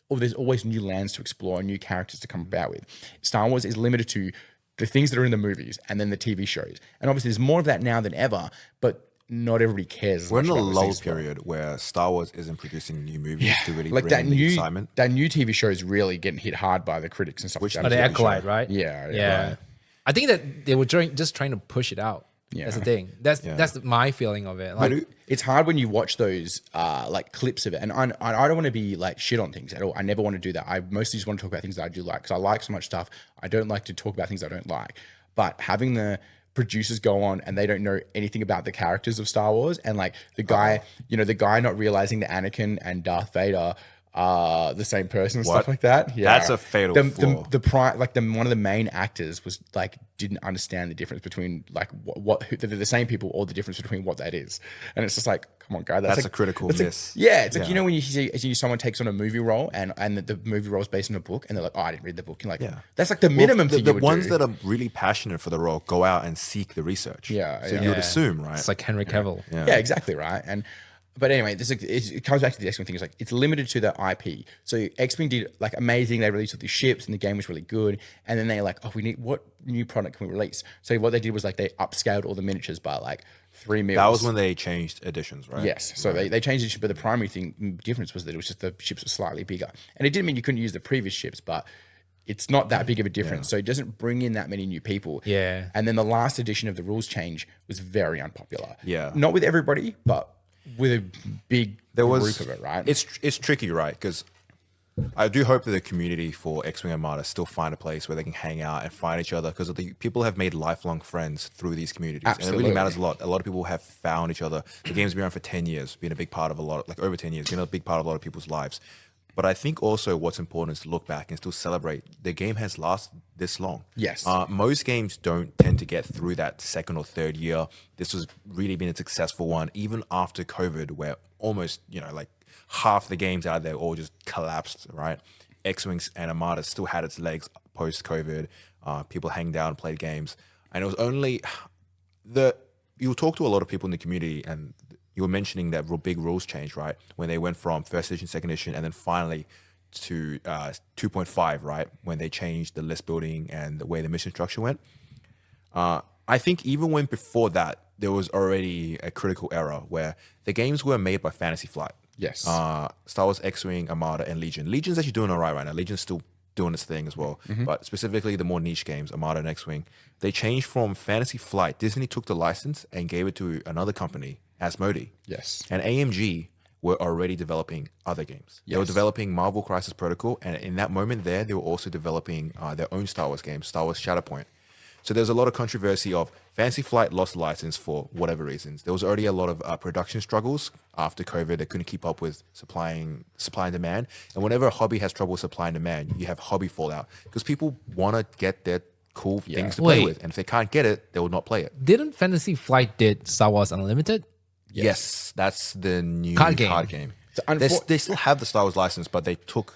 there's always new lands to explore and new characters to come about with. Star Wars is limited to the things that are in the movies and then the TV shows. And obviously there's more of that now than ever, but not everybody cares. We're in a lull period where Star Wars isn't producing new movies to really like bring that in the excitement. That new TV show is really getting hit hard by the critics and stuff like that. But the Acolyte, right? Yeah. Right. I think that they were just trying to push it out. Yeah. That's the thing. That's my feeling of it. Like, it's hard when you watch those like clips of it, and I don't want to be like shit on things at all. I never want to do that. I mostly just want to talk about things that I do like, because I like so much stuff. I don't like to talk about things I don't like. But having the producers go on and they don't know anything about the characters of Star Wars, and like the guy, the guy not realizing that Anakin and Darth Vader the same person and stuff like that. Yeah, that's a fatal flaw. One of the main actors was like didn't understand the difference between like who they're the same people or the difference between what that is, and it's just like, come on, guy, that's a critical miss. It's like when you see someone takes on a movie role and the movie role is based on a book and they're like, oh, I didn't read the book. You're like, that's like the minimum thing. The ones that are really passionate for the role go out and seek the research. You would assume, right? It's like Henry Cavill. Yeah, exactly right. But anyway, it comes back to the X-Wing thing. It's like it's limited to the IP. So X-Wing did like amazing. They released all these ships, and the game was really good. And then they're like, "Oh, we need what new product can we release?" So what they did was like they upscaled all the miniatures by like 3 mils. That was when they changed editions, right? Yes. So they changed it, but the primary difference was that it was just the ships were slightly bigger, and it didn't mean you couldn't use the previous ships, but it's not that big of a difference. So it doesn't bring in that many new people. Yeah. And then the last edition of the rules change was very unpopular. Yeah. Not with everybody, but with a big group of it, right? It's tricky, right? Because I do hope that the community for X-Wing Armada still find a place where they can hang out and find each other, because the people have made lifelong friends through these communities. And it Absolutely. really matters a lot. A lot of people have found each other. The game's been around for 10 years, been a big part of over 10 years, been a big part of a lot of people's lives. But I think also what's important is to look back and still celebrate. The game has lasted this long. Yes. Most games don't tend to get through that second or third year. This has really been a successful one, even after COVID, where almost, like half the games out there all just collapsed, right? X-Wings and Armada still had its legs post-COVID. People hang down, played games. And it was only you'll talk to a lot of people in the community, and you were mentioning that big rules change, right? When they went from first edition, second edition, and then finally to 2.5, right? When they changed the list building and the way the mission structure went. I think even when before that, there was already a critical error where the games were made by Fantasy Flight. Yes. Star Wars X-Wing, Armada, and Legion. Legion's actually doing all right now. Legion's still doing its thing as well. But specifically the more niche games, Armada and X-Wing, they changed from Fantasy Flight. Disney took the license and gave it to another company, Asmodee. Yes. And AMG were already developing other games. They were Yes. developing Marvel Crisis Protocol, and in that moment there, they were also developing their own Star Wars game, Star Wars Shatterpoint. So there's a lot of controversy of Fantasy Flight lost the license for whatever reasons. There was already a lot of production struggles after COVID. They couldn't keep up with supply and demand. And whenever a hobby has trouble supply and demand, you have hobby fallout, because people want to get their cool things to play Wait. with. And if they can't get it, they will not play it. Didn't Fantasy Flight did Star Wars Unlimited? Yes, that's the new Card game. So They still have the Star Wars license, but they took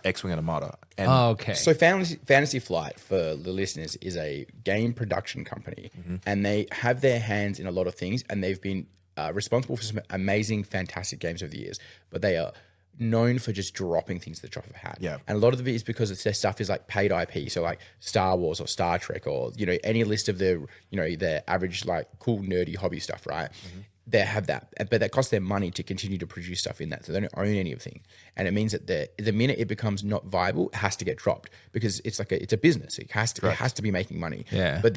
X-Wing and Armada. And Oh, okay. So Fantasy Flight, for the listeners, is a game production company, and they have their hands in a lot of things, and they've been responsible for some amazing, fantastic games over the years. But they are known for just dropping things at the drop of a hat. Yeah. And a lot of it is because their stuff is like paid IP, so like Star Wars or Star Trek or any list of the their average like cool nerdy hobby stuff, right? They have that, but that costs them money to continue to produce stuff in that. So they don't own any of the thing. And it means that the minute it becomes not viable, it has to get dropped, because it's like it's a business. It has to be making money. Yeah. But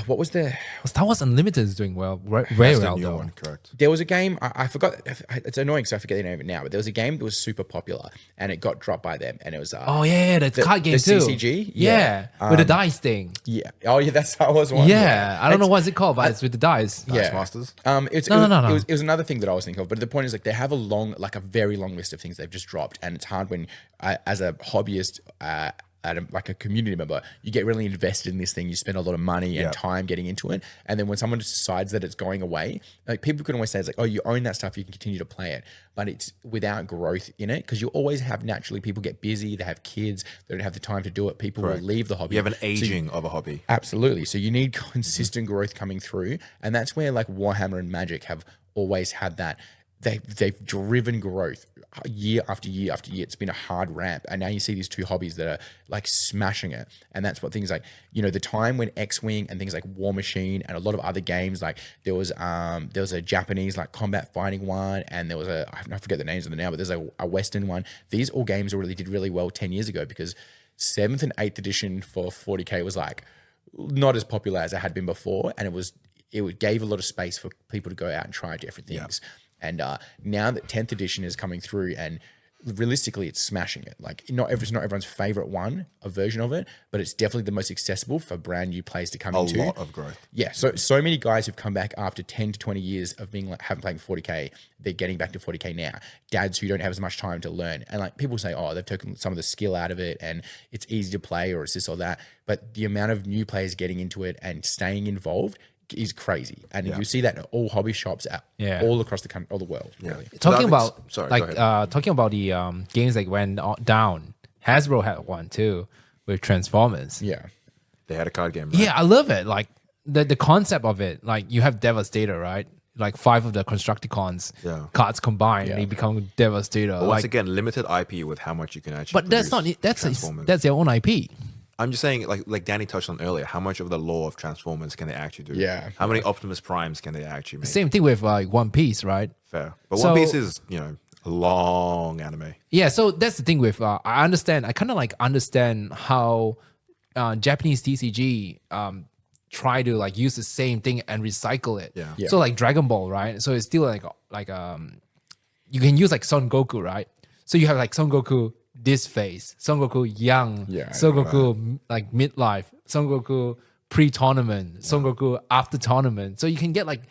what was the Star Wars Unlimited is doing well, very that's the well new though. one, correct? there was a game, I forgot, it's annoying because I forget the name of it now, but there was a game that was super popular and it got dropped by them, and it was Oh yeah, the card game the too. CCG? Yeah, Yeah. with the dice thing. yeah. Oh yeah, that's Star Wars one. Yeah, I don't know what's it called, but it's with the dice. Yeah. Masters? No. It was another thing that I was thinking of, but the point is, like, they have a very long list of things they've just dropped, and it's hard when, as a hobbyist, like a community member, you get really invested in this thing. You spend a lot of money and time getting into it, and then when someone just decides that it's going away, like people can always say, it's like, oh, you own that stuff, you can continue to play it, but it's without growth in it, because you always have naturally people get busy, they have kids, they don't have the time to do it. People will leave the hobby. You have an aging of a hobby. Absolutely. So you need consistent growth coming through, and that's where like Warhammer and Magic have always had that. They've driven growth year after year after year. It's been a hard ramp, and now you see these two hobbies that are like smashing it. And that's what things like the time when X-Wing and things like War Machine and a lot of other games, like there was a Japanese like combat fighting one, and there was I forget the names of them now, but there's a Western one. These all games really did really well 10 years ago, because 7th and 8th edition for 40k was like not as popular as it had been before, and it gave a lot of space for people to go out and try different things. And now that 10th edition is coming through, and realistically, it's smashing it. Like, it's not everyone's favorite a version of it, but it's definitely the most accessible for brand new players to come into. A lot of growth. Yeah, so many guys who've come back after 10 to 20 years of being like haven't played 40k, they're getting back to 40k now. Dads who don't have as much time to learn, and like people say, oh, they've taken some of the skill out of it, and it's easy to play, or it's this or that. But the amount of new players getting into it and staying involved is crazy, and you see that in all hobby shops all across the country, all the world. Really. Talking about Sorry, like go ahead. talking about the games that went down. Hasbro had one too with Transformers. Yeah. They had a card game. Right? Yeah, I love it. Like the concept of it. Like you have Devastator, right? Like 5 of the Constructicons cards combined, and they become Devastator. But once Like, again, limited IP with how much you can actually. but that's not produce that's Transformers. that's their own IP. I'm just saying, like Danny touched on earlier, how much of the lore of Transformers can they actually do? Yeah. How many Optimus Primes can they actually make? Same thing with like One Piece, right? Fair. But So- One Piece is, a long anime. Yeah, so that's the thing with I understand. I kind of like understand how Japanese TCG try to like use the same thing and recycle it. Yeah. Yeah. So like Dragon Ball, right? So it's still like you can use like Son Goku, right? So you have like Son Goku this phase, Son Goku young, Yeah, Son Goku like midlife, Son Goku pre-tournament, Son Goku after tournament. So you can get like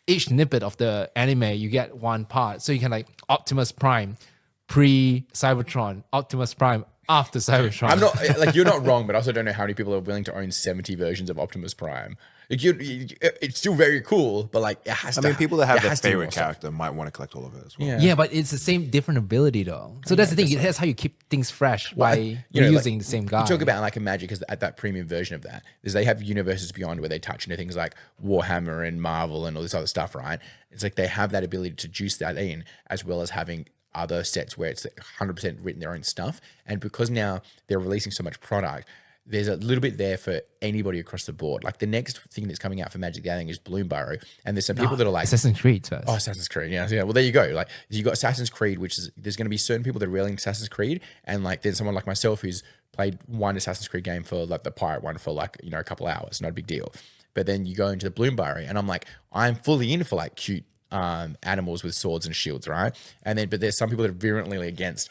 each snippet of the anime, you get one part. So you can like Optimus Prime pre-Cybertron, Optimus Prime after Cybertron. I'm not like you're not wrong, but I also don't know how many people are willing to own 70 versions of Optimus Prime. Like it's still very cool, but like it has. I mean, people that have it their has to be favorite more stuff. character might want to collect all of it as well. Yeah. Yeah, but it's the same different ability though. So that's the thing. That's how you keep things fresh by You know, using like, the same guy. You talk about like a Magic as at that premium version of that is they have Universes Beyond where they touch into things like Warhammer and Marvel and all this other stuff, right? It's like they have that ability to juice that in as well as having other sets where it's 100% written their own stuff. And because now they're releasing so much product, there's a little bit there for anybody across the board. Like the next thing that's coming out for Magic the Gathering is Bloomburrow. And there's some people that are like, Assassin's Creed first. oh, Assassin's Creed. Yeah. Well, there you go. Like you got Assassin's Creed, which is, there's going to be certain people that are railing Assassin's Creed. And like, there's someone like myself who's played one Assassin's Creed game for like the pirate one for like, you know, a couple hours, not a big deal. But then you go into the Bloomburrow and I'm like, I'm fully in for like cute animals with swords and shields, right? And then, but there's some people that are virulently against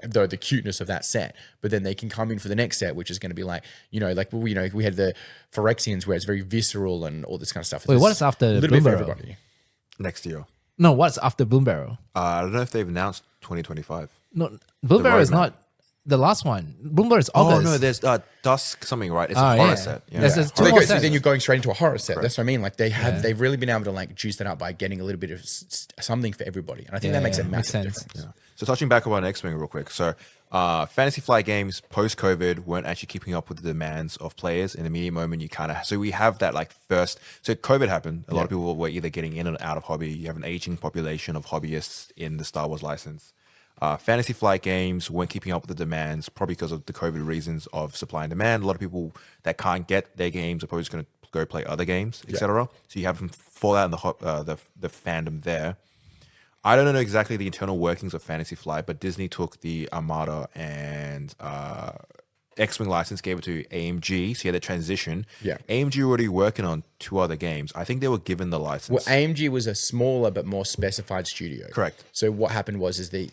the cuteness of that set, but then they can come in for the next set, which is going to be like, you know, like we had the Phyrexians where it's very visceral and all this kind of stuff. Wait, what's after a little bit for Bloomburrow? everybody? Next year. No, what's after Bloomburrow? I don't know if they've announced 2025. No, Bloomburrow is roadmap. not the last one. Bloomburrow is August. Oh no, there's Dusk something, right? It's Oh, a horror yeah. set. Yeah. There's So, two more so sets. then you're going straight into a horror set. That's what I mean. Like they've really been able to like juice that up by getting a little bit of something for everybody, and I think that makes a massive sense. difference. So touching back on X-Wing real quick. So Fantasy Flight Games post-COVID weren't actually keeping up with the demands of players. In the immediate moment, you kind of, so we have that like first, so COVID happened. A lot of people were either getting in and out of hobby. You have an aging population of hobbyists in the Star Wars license. Fantasy Flight Games weren't keeping up with the demands, probably because of the COVID reasons of supply and demand. A lot of people that can't get their games are probably just going to go play other games, etc. So you have them fall out in the fandom there. I don't know exactly the internal workings of Fantasy Flight, but Disney took the Armada and X-Wing license, gave it to AMG. So you had the transition. Yeah. AMG already working on 2 other games. I think they were given the license. Well, AMG was a smaller but more specified studio. Correct. So what happened was they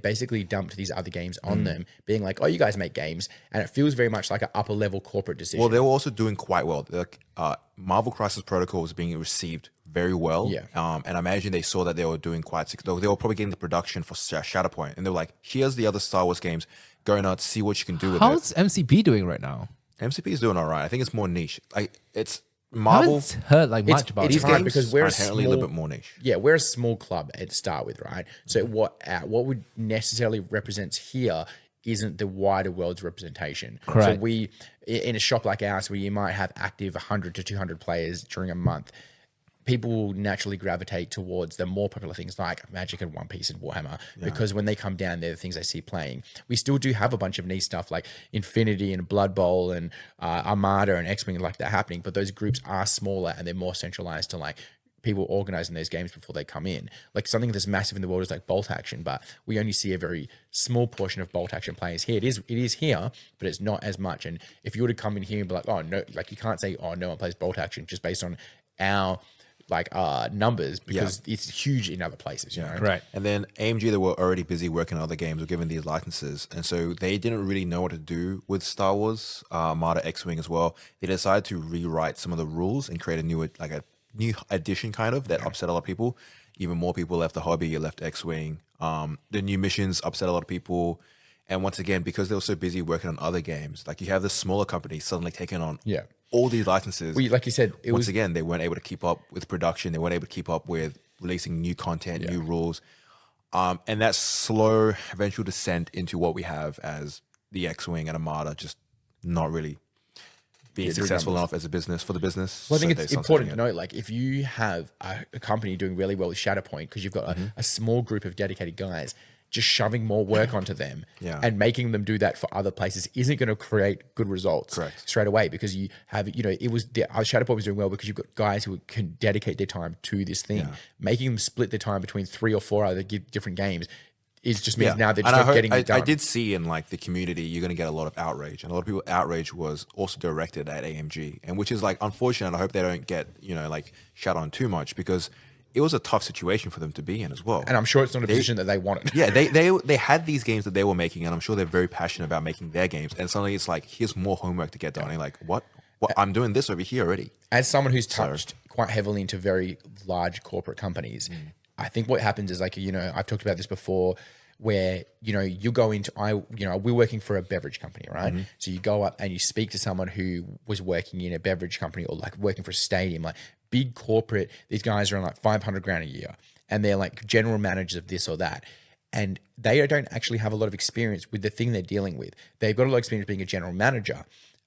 basically dumped these other games on them, being like, "Oh, you guys make games," and it feels very much like an upper level corporate decision. Well, they were also doing quite well. Marvel Crisis Protocol was being received very well. Yeah. And I imagine they saw that they were doing they were probably getting the production for Shatterpoint, and they were like, "Here's the other Star Wars games. Go out, see what you can do with it." How's MCP doing right now? MCP is doing all right. I think it's more niche. Like it's I Marvel. haven't heard like much about it it. is hard games because we're are a inherently a small, little bit more niche. Yeah, we're a small club to start with, right? So what would necessarily represents here isn't the wider world's representation. Correct. So we, in a shop like ours, where you might have active 100 to 200 players during a month, people will naturally gravitate towards the more popular things like Magic and One Piece and Warhammer, because when they come down, they're the things they see playing. We still do have a bunch of niche stuff like Infinity and Blood Bowl and Armada and X-Wing like that happening, but those groups are smaller and they're more centralized to like people organizing those games before they come in. Like something that's massive in the world is like Bolt Action, but we only see a very small portion of Bolt Action players here. It is here, but it's not as much. And if you were to come in here and be like, oh no, like you can't say, oh, no one plays Bolt Action just based on our like numbers, because it's huge in other places, you know? Right. And then AMG, they were already busy working on other games, were given these licenses, and so they didn't really know what to do with Star Wars, Armada, X-Wing as well. They decided to rewrite some of the rules and create a new edition kind of that upset a lot of people. Even more people left the hobby, left X-Wing. The new missions upset a lot of people. And once again, because they were so busy working on other games, like you have this smaller company suddenly taking on all these licenses. Well, like you said, Once again, they weren't able to keep up with production. They weren't able to keep up with releasing new content, new rules. And that slow eventual descent into what we have as the X-Wing and Armada just not really being successful enough as a business for the business. Well, I think So it's they important to sunsetting note, like if you have a company doing really well with Shatterpoint, because you've got a small group of dedicated guys, just shoving more work onto them and making them do that for other places isn't going to create good results straight away, because you have, you know, it was Shatterpoint was doing well because you've got guys who can dedicate their time to this thing. Making them split their time between 3 or 4 other different games is just means now they're just not getting it done. I did see in like the community, you're going to get a lot of outrage, and a lot of people outrage was also directed at AMG, and which is like unfortunate. I hope they don't get, you know, like shut on too much, because it was a tough situation for them to be in as well. And I'm sure it's not a position that they wanted. Yeah, they had these games that they were making, and I'm sure they're very passionate about making their games. And suddenly it's like, here's more homework to get done. And you're like, what? I'm doing this over here already. As someone who's touched quite heavily into very large corporate companies, I think what happens is like, I've talked about this before, where, you go into, we're working for a beverage company, right? So you go up and you speak to someone who was working in a beverage company or like working for a stadium, like big corporate, these guys are on like 500 grand a year and they're like general managers of this or that. And they don't actually have a lot of experience with the thing they're dealing with. They've got a lot of experience being a general manager.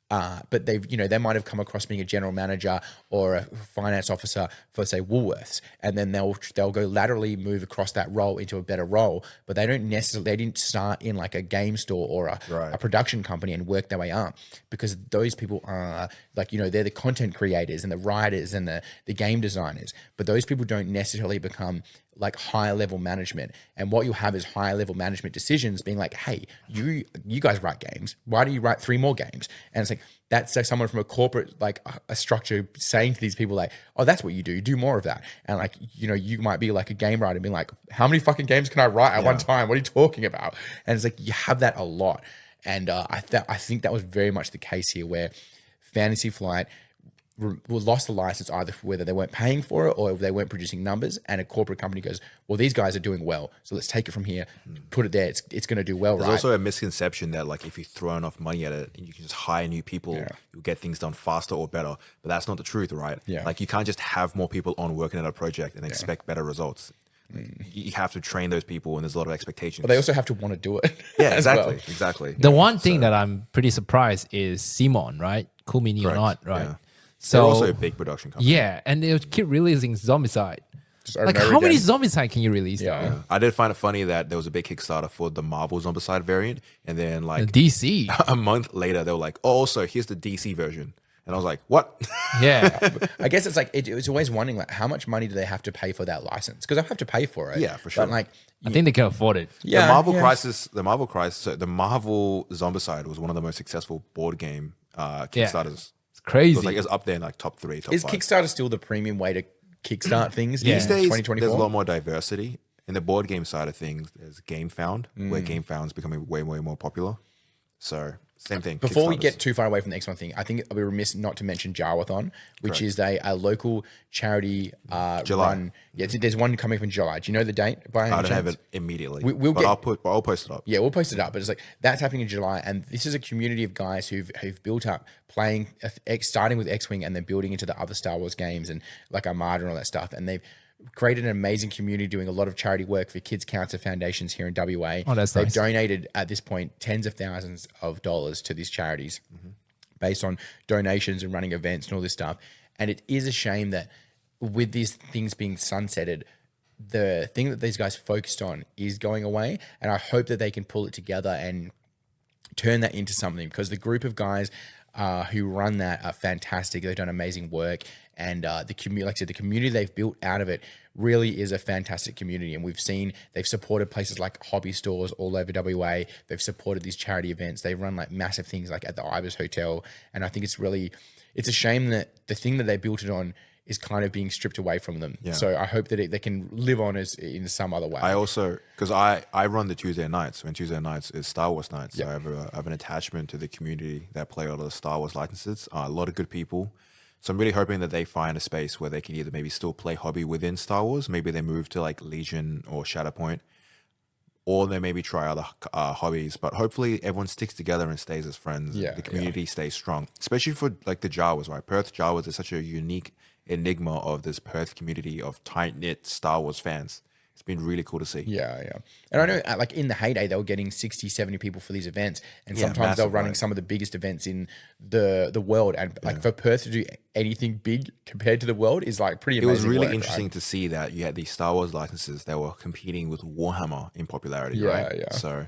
But they might have come across being a general manager or a finance officer for, say, Woolworths, and then they'll go laterally move across that role into a better role. But they didn't start in like a game store or a production company and work their way up, because those people are like, they're the content creators and the writers and the game designers. But those people don't necessarily become like higher level management. And what you'll have is higher level management decisions being like, hey, you guys write games. Why do you write 3 more games? And it's like, that's like someone from a corporate, like a structure saying to these people like, oh, that's what you do more of that. And like, you might be like a game writer being like, how many fucking games can I write at one time? What are you talking about? And it's like, you have that a lot. And I think that was very much the case here, where Fantasy Flight lost the license either for whether they weren't paying for it or they weren't producing numbers, and a corporate company goes, well, these guys are doing well, so let's take it from here, put it there, it's going to do well. There's right? also a misconception that like if you throw enough money at it and you can just hire new people, you'll get things done faster or better. But that's not the truth, right? Yeah. Like you can't just have more people on working at a project and expect better results. You have to train those people, and there's a lot of expectations. But they also have to want to do it. Yeah, as well. exactly. The one thing that I'm pretty surprised is Simon, right? Cool Mini or not, right? Yeah. So They're also a big production company. yeah, and they keep releasing Zombicide. Just over Like, and over how many again. Zombicide can you release? Yeah. I did find it funny that there was a big Kickstarter for the Marvel Zombicide variant, and then like DC. a month later they were like, oh, also here's the DC version, and I was like, what? Yeah. I guess it's like, it's always wondering like, how much money do they have to pay for that license? Because I have to pay for it. Yeah, for sure. But like, I think they can afford it. yeah, the Marvel yeah. Crisis, the Marvel Zombicide was one of the most successful board game Kickstarters. It's crazy. It was like it's up there in like top 3, top Is 5. Kickstarter still the premium way to kickstart things? Yeah. in These days, 2024? there's a lot more diversity in the board game side of things. There's GameFound, where GameFound's becoming way more popular. So same thing. Before we Kickstarters. get too far away from the X1 thing, I think I'll be remiss not to mention Jawathon, which is a local charity run. Yeah, there's one coming up in July. Do you know the date by any I don't have chance? it immediately. We'll but get- I'll post it up. Yeah, we'll post it up. But it's like, that's happening in July, and this is a community of guys who've built up playing, starting with X-Wing and then building into the other Star Wars games and like Armada and all that stuff. And they've created an amazing community doing a lot of charity work for Kids Cancer Foundations here in WA. Oh, that's They've nice. donated at this point tens of thousands of dollars to these charities based on donations and running events and all this stuff. And it is a shame that with these things being sunsetted, the thing that these guys focused on is going away. And I hope that they can pull it together and turn that into something, because the group of guys who run that are fantastic. They've done amazing work, and the community, like I said, the community they've built out of it really is a fantastic community. And we've seen they've supported places like hobby stores all over WA. They've supported these charity events. They run like massive things like at the Ibis Hotel, and I think it's a shame that the thing that they built it on is kind of being stripped away from them. Yeah. So I hope that they can live on as in some other way. I also, because I run the Tuesday nights, and Tuesday nights is Star Wars nights. So Yeah. I have an attachment to the community that play all of the Star Wars licenses. A lot of good people. So I'm really hoping that they find a space where they can either maybe still play hobby within Star Wars. Maybe they move to like Legion or Shatterpoint, or they maybe try other hobbies. But hopefully everyone sticks together and stays as friends. Yeah, The community stays strong, especially for like the Jawas, right? Perth Jawas is such a unique enigma of this Perth community of tight-knit Star Wars fans. It's been really cool to see. Yeah, yeah. And I know like in the heyday, they were getting 60, 70 people for these events. And Yeah, sometimes they were massive, running right. some of the biggest events in the world. And like for Perth to do anything big compared to the world is like pretty It amazing. was really work, interesting right? to see that you had these Star Wars licenses that were competing with Warhammer in popularity, Yeah, right? yeah. So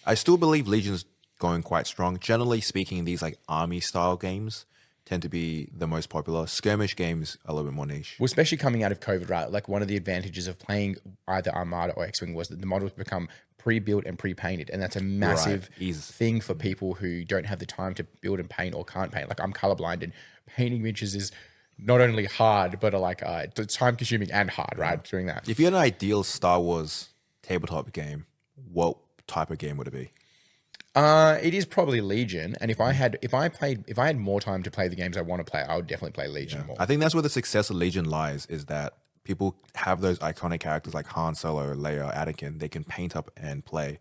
I still believe Legion's going quite strong. Generally speaking, these like army style games tend to be the most popular. Skirmish games are a little bit more niche. Well, especially coming out of COVID, right? Like one of the advantages of playing either Armada or X-Wing was that the models become pre-built and pre-painted. And that's a massive Ease. thing for people who don't have the time to build and paint or can't paint. Like I'm colorblind, and painting miniatures is not only hard, but are like time consuming and hard, right? Doing that. If you had an ideal Star Wars tabletop game, what type of game would it be? It is probably Legion, and if I had more time to play the games I want to play, I would definitely play Legion more. I think that's where the success of Legion lies, is that people have those iconic characters like Han Solo, Leia, Anakin, they can paint up and play.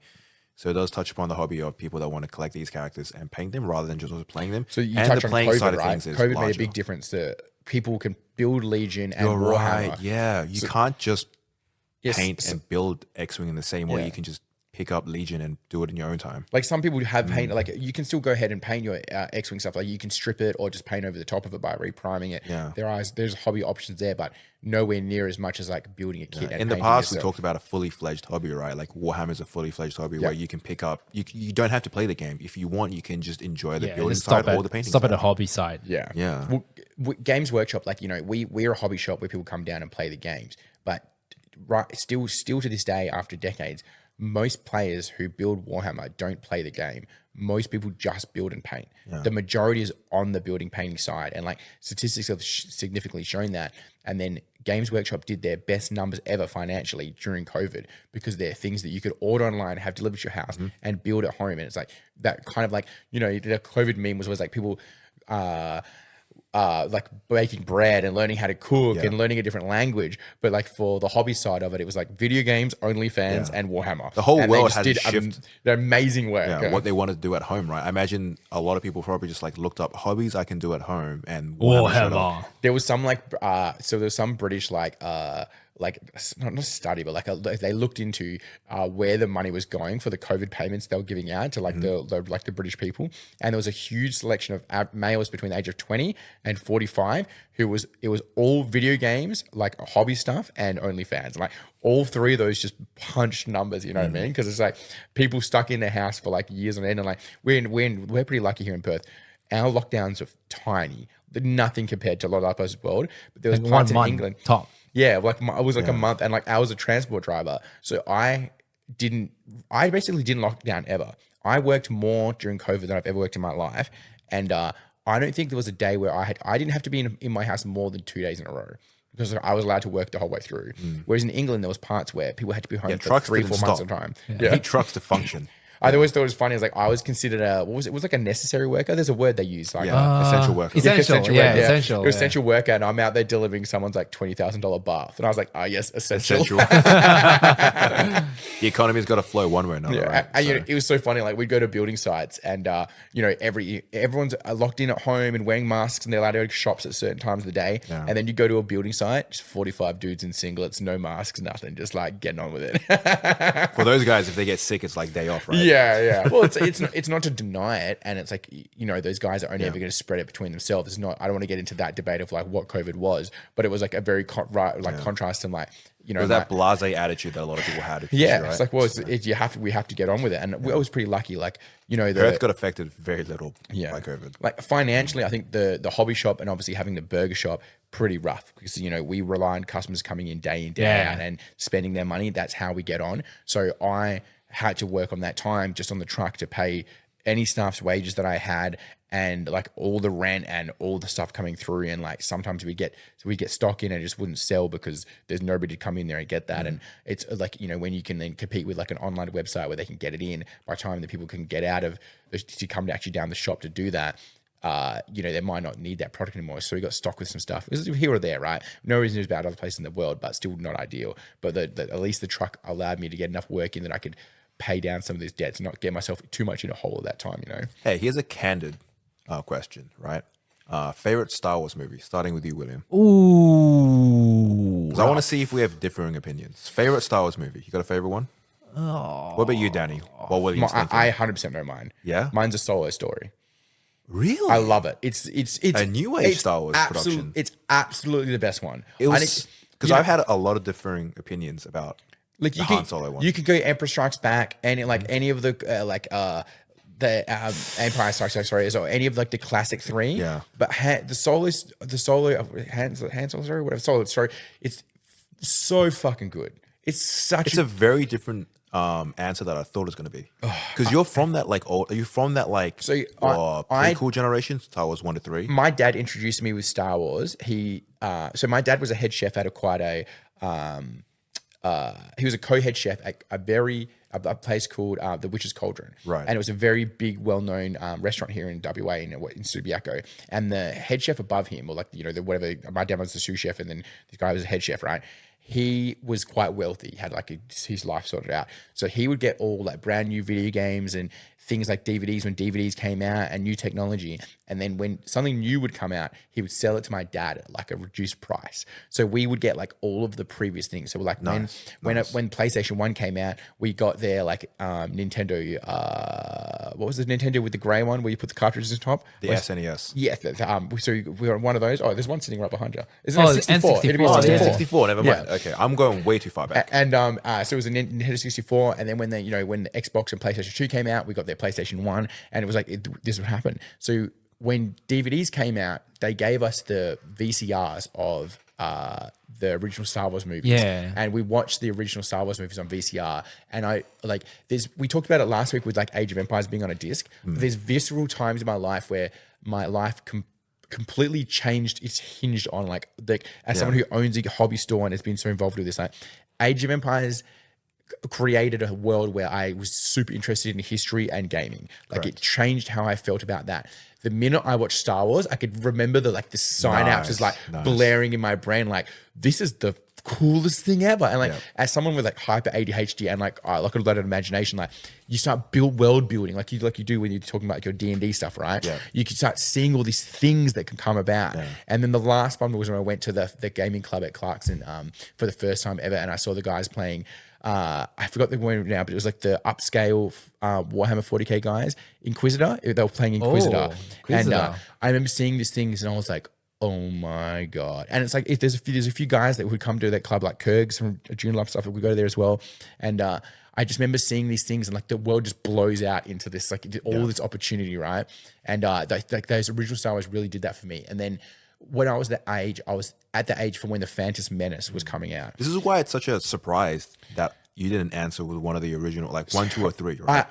So it does touch upon the hobby of people that want to collect these characters and paint them rather than just also playing them. So you and touched the on playing COVID, side of right? things is COVID made a larger. big difference to people can build Legion and You're Warhammer. right. Yeah. You can't just Yes, paint so- and build X-Wing in the same way. Yeah. You can just pick up Legion and do it in your own time. Like some people have paint, like you can still go ahead and paint your X-Wing stuff. Like you can strip it or just paint over the top of it by repriming it. Yeah. There's hobby options there, but nowhere near as much as like building a kit. And In the painting past, we yourself. talked about a fully fledged hobby, right? Like Warhammer's a fully fledged hobby where you can pick up. You don't have to play the game. If you want, you can just enjoy the Yeah, building just side or the painting. stop at side. the hobby side. Yeah. Yeah. Well, Games Workshop, like, you know, we're a hobby shop where people come down and play the games, but still to this day, after decades, most players who build Warhammer don't play the game. Most people just build and paint. The majority is on the building painting side, and like statistics have significantly shown that. And then Games Workshop did their best numbers ever financially during COVID because they're things that you could order online, have delivered to your house, and build at home. And it's like that kind of like, you know, the COVID meme was always like people like baking bread and learning how to cook and learning a different language. But like for the hobby side of it, it was like video games, OnlyFans, and Warhammer. The whole And they world just had did to shift. amazing work. Yeah, what they wanted to do at home, right? I imagine a lot of people probably just like looked up hobbies I can do at home and showed up. Warhammer. There was some like so there was some British like not a study, but like they looked into where the money was going for the COVID payments they were giving out to like the British people, and there was a huge selection of males between the age of 20 and 45 it was all video games, like hobby stuff, and OnlyFans. And like all three of those just punched numbers, you know what I mean? Because it's like people stuck in their house for like years on end, and like we're pretty lucky here in Perth. Our lockdowns are tiny, nothing compared to a lot of other parts of the world. But there was Like parts 1 in month England. top. Yeah, like I was like a month, and like I was a transport driver, so I basically didn't lock down ever. I worked more during COVID than I've ever worked in my life, and I don't think there was a day where I didn't have to be in my house more than 2 days in a row because I was allowed to work the whole way through. Whereas in England, there was parts where people had to be home for trucks 3-4 didn't months stop. at a time. You need trucks to function. I always thought it was funny. I was like, I was considered it was like a necessary worker. There's a word they use, like Essential worker. Essential, yeah, worker, essential. It was yeah. essential worker, and I'm out there delivering someone's like $20,000 bath, and I was like, oh yes, essential. Essential. The economy's got to flow one way or another, Yeah, right? and, you So- know, it was so funny. Like we'd go to building sites, and you know, everyone's locked in at home and wearing masks, and they're allowed to go to shops at certain times of the day. Yeah. And then you go to a building site, just 45 dudes in singlets, no masks, nothing, just like getting on with it. For those guys, if they get sick, it's like day off, right? Yeah. Well, it's not to deny it, and it's like, you know, those guys are only ever going to spread it between themselves. It's not. I don't want to get into that debate of like what COVID was, but it was like a very contrast and like, you know, It was that blasé attitude that a lot of people had. yeah, right? it's like, well, we have to get on with it, and I was pretty lucky. Like, you know, Perth got affected very little by COVID. Like financially, I think the hobby shop and obviously having the burger shop pretty rough because, you know, we rely on customers coming in day Yeah. out and spending their money. That's how we get on. So I had to work on that time just on the truck to pay any staff's wages that I had and like all the rent and all the stuff coming through. And like sometimes we get stock in and it just wouldn't sell because there's nobody to come in there and get that. And it's like, you know, when you can then compete with like an online website where they can get it in by the time the people can get out of to come actually down the shop to do that. You know, they might not need that product anymore. So we got stock with some stuff. It was here or there, right? No reason it's about other places in the world, but still not ideal. But at least the truck allowed me to get enough work in that I could pay down some of these debts and not get myself too much in a hole at that time, you know? Hey, here's a candid question, right? Favorite Star Wars movie, starting with you, William. Ooh. Because I want to see if we have differing opinions. Favorite Star Wars movie? You got a favorite one? What about you, Danny? What William's thinking? I 100% know mine. Yeah? Mine's a Solo story. Really? I love it. It's A new age Star Wars production. It's absolutely the best one. It I was think- because you know, I've had a lot of differing opinions about like the Han Solo one. You could go Emperor Strikes Back and any of the Empire Strikes Back, sorry, or any of like the classic three. Yeah. But the Solo Han Solo story, whatever Solo story, it's so fucking good. It's such It's a very different answer that I thought it was going to be. Because you're from that like old. Are you from that like cool generation? Star Wars 1 to 3. My dad introduced me with Star Wars. So my dad was a head chef at quite a. He was a co-head chef at a place called the Witch's Cauldron. Right. And it was a very big, well-known restaurant here in WA in Subiaco. And the head chef above him, or like, whatever, my dad was the sous chef and then this guy was a head chef, right? He was quite wealthy. He had like his life sorted out. So he would get all like brand new video games and things like DVDs when DVDs came out and new technology. And then when something new would come out, he would sell it to my dad at like a reduced price. So we would get like all of the previous things. So like when PlayStation 1 came out, we got their like Nintendo, what was the Nintendo with the gray one where you put the cartridges on top? The SNES. Yeah. So we were on one of those. Oh, there's one sitting right behind you. Isn't Oh, it the 64? It'd be N64. a Oh, yeah. 64. Never mind. Yeah. Okay, I'm going way too far back. And so it was a Nintendo 64, and then when the Xbox and PlayStation 2 came out, we got their PlayStation 1, and it was like this would happen. So when DVDs came out, they gave us the VCRs of the original Star Wars movies. Yeah. And we watched the original Star Wars movies on VCR. And we talked about it last week with like Age of Empires being on a disc. There's visceral times in my life where my life completely changed. It's hinged on as someone who owns a hobby store and has been so involved with this, like Age of Empires created a world where I was super interested in history and gaming. Like it changed how I felt about that. The minute I watched Star Wars, I could remember the synapses blaring in my brain, like this is the coolest thing ever. And as someone with like hyper ADHD and like a lot of imagination, like you start world building like you do when you're talking about your D&D stuff, right? Yeah. You can start seeing all these things that can come about. Yeah. And then the last one was when I went to the gaming club at Clarkson for the first time ever, and I saw the guys playing. I forgot the word now, but it was like the upscale Warhammer 40k guys, Inquisitor. They were playing Inquisitor. And I remember seeing these things, and I was like, oh my God. And it's like, if there's a few guys that would come to that club, like Kurgs from Junior Love stuff, we go there as well. And I just remember seeing these things, and like the world just blows out into this, like this opportunity, right? And those original Star Wars really did that for me. And then when I was at the age from when the Phantom Menace was coming out. This is why it's such a surprise that you didn't answer with one of the original, like 1, 2, or 3, right?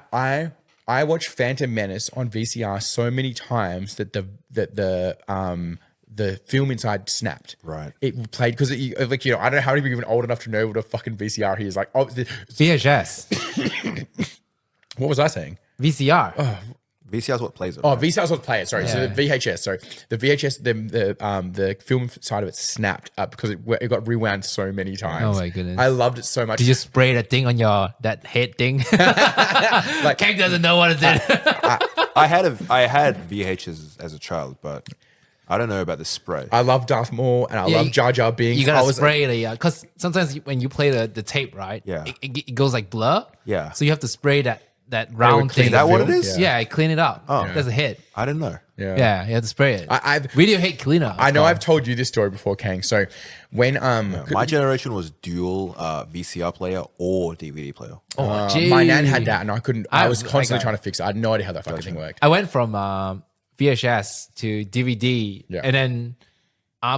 I watched Phantom Menace on VCR so many times that the film inside snapped. Right. It played because I don't know how many people even old enough to know what a fucking VCR is. Like, VHS. What was I saying? VCR. VCR is what plays it. Oh, right? VCR is what plays it. Sorry. Yeah. So the VHS. Sorry, the VHS. The film side of it snapped up because it got rewound so many times. Oh my goodness! I loved it so much. Did you spray that thing on that head thing? Like Kang doesn't know what it's in. I had VHS as a child, but I don't know about the spray. I love Darth Maul and I love Jar Jar Binks. You gotta spray it, because sometimes when you play the tape, right? Yeah. It goes like blur. Yeah. So you have to spray that round thing. Is that what it is? Yeah, clean it up. Oh. There's a hit. I didn't know. Yeah, you have to spray it. Video hate cleaner. I know I've told you this story before, Kang. So when my generation was dual VCR player or DVD player. Oh, geez. My nan had that, and I couldn't. I was constantly trying to fix it. I had no idea how that fucking thing worked. I went from VHS to DVD, and then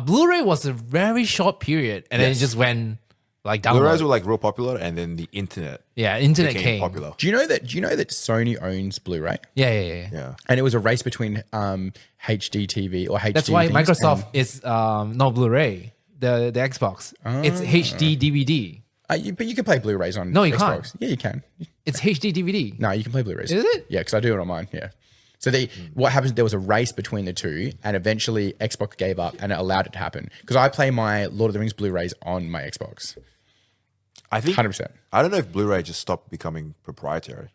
Blu-ray was a very short period, and then it just went like download. Blu-rays were like real popular, and then the internet. Yeah, internet became came popular. Do you know that Sony owns Blu-ray? Yeah. And it was a race between HD TV or HD. That's why Microsoft is not Blu-ray. The Xbox. It's HD DVD. But you can play Blu-rays on. No, you Xbox. can't. Yeah, you can. It's HD DVD. No, you can play Blu-rays. Is it? Yeah, because I do it on mine. Yeah. So what happens? There was a race between the two, and eventually Xbox gave up, and it allowed it to happen. Because I play my Lord of the Rings Blu-rays on my Xbox. I think 100%. I don't know if Blu-ray just stopped becoming proprietary.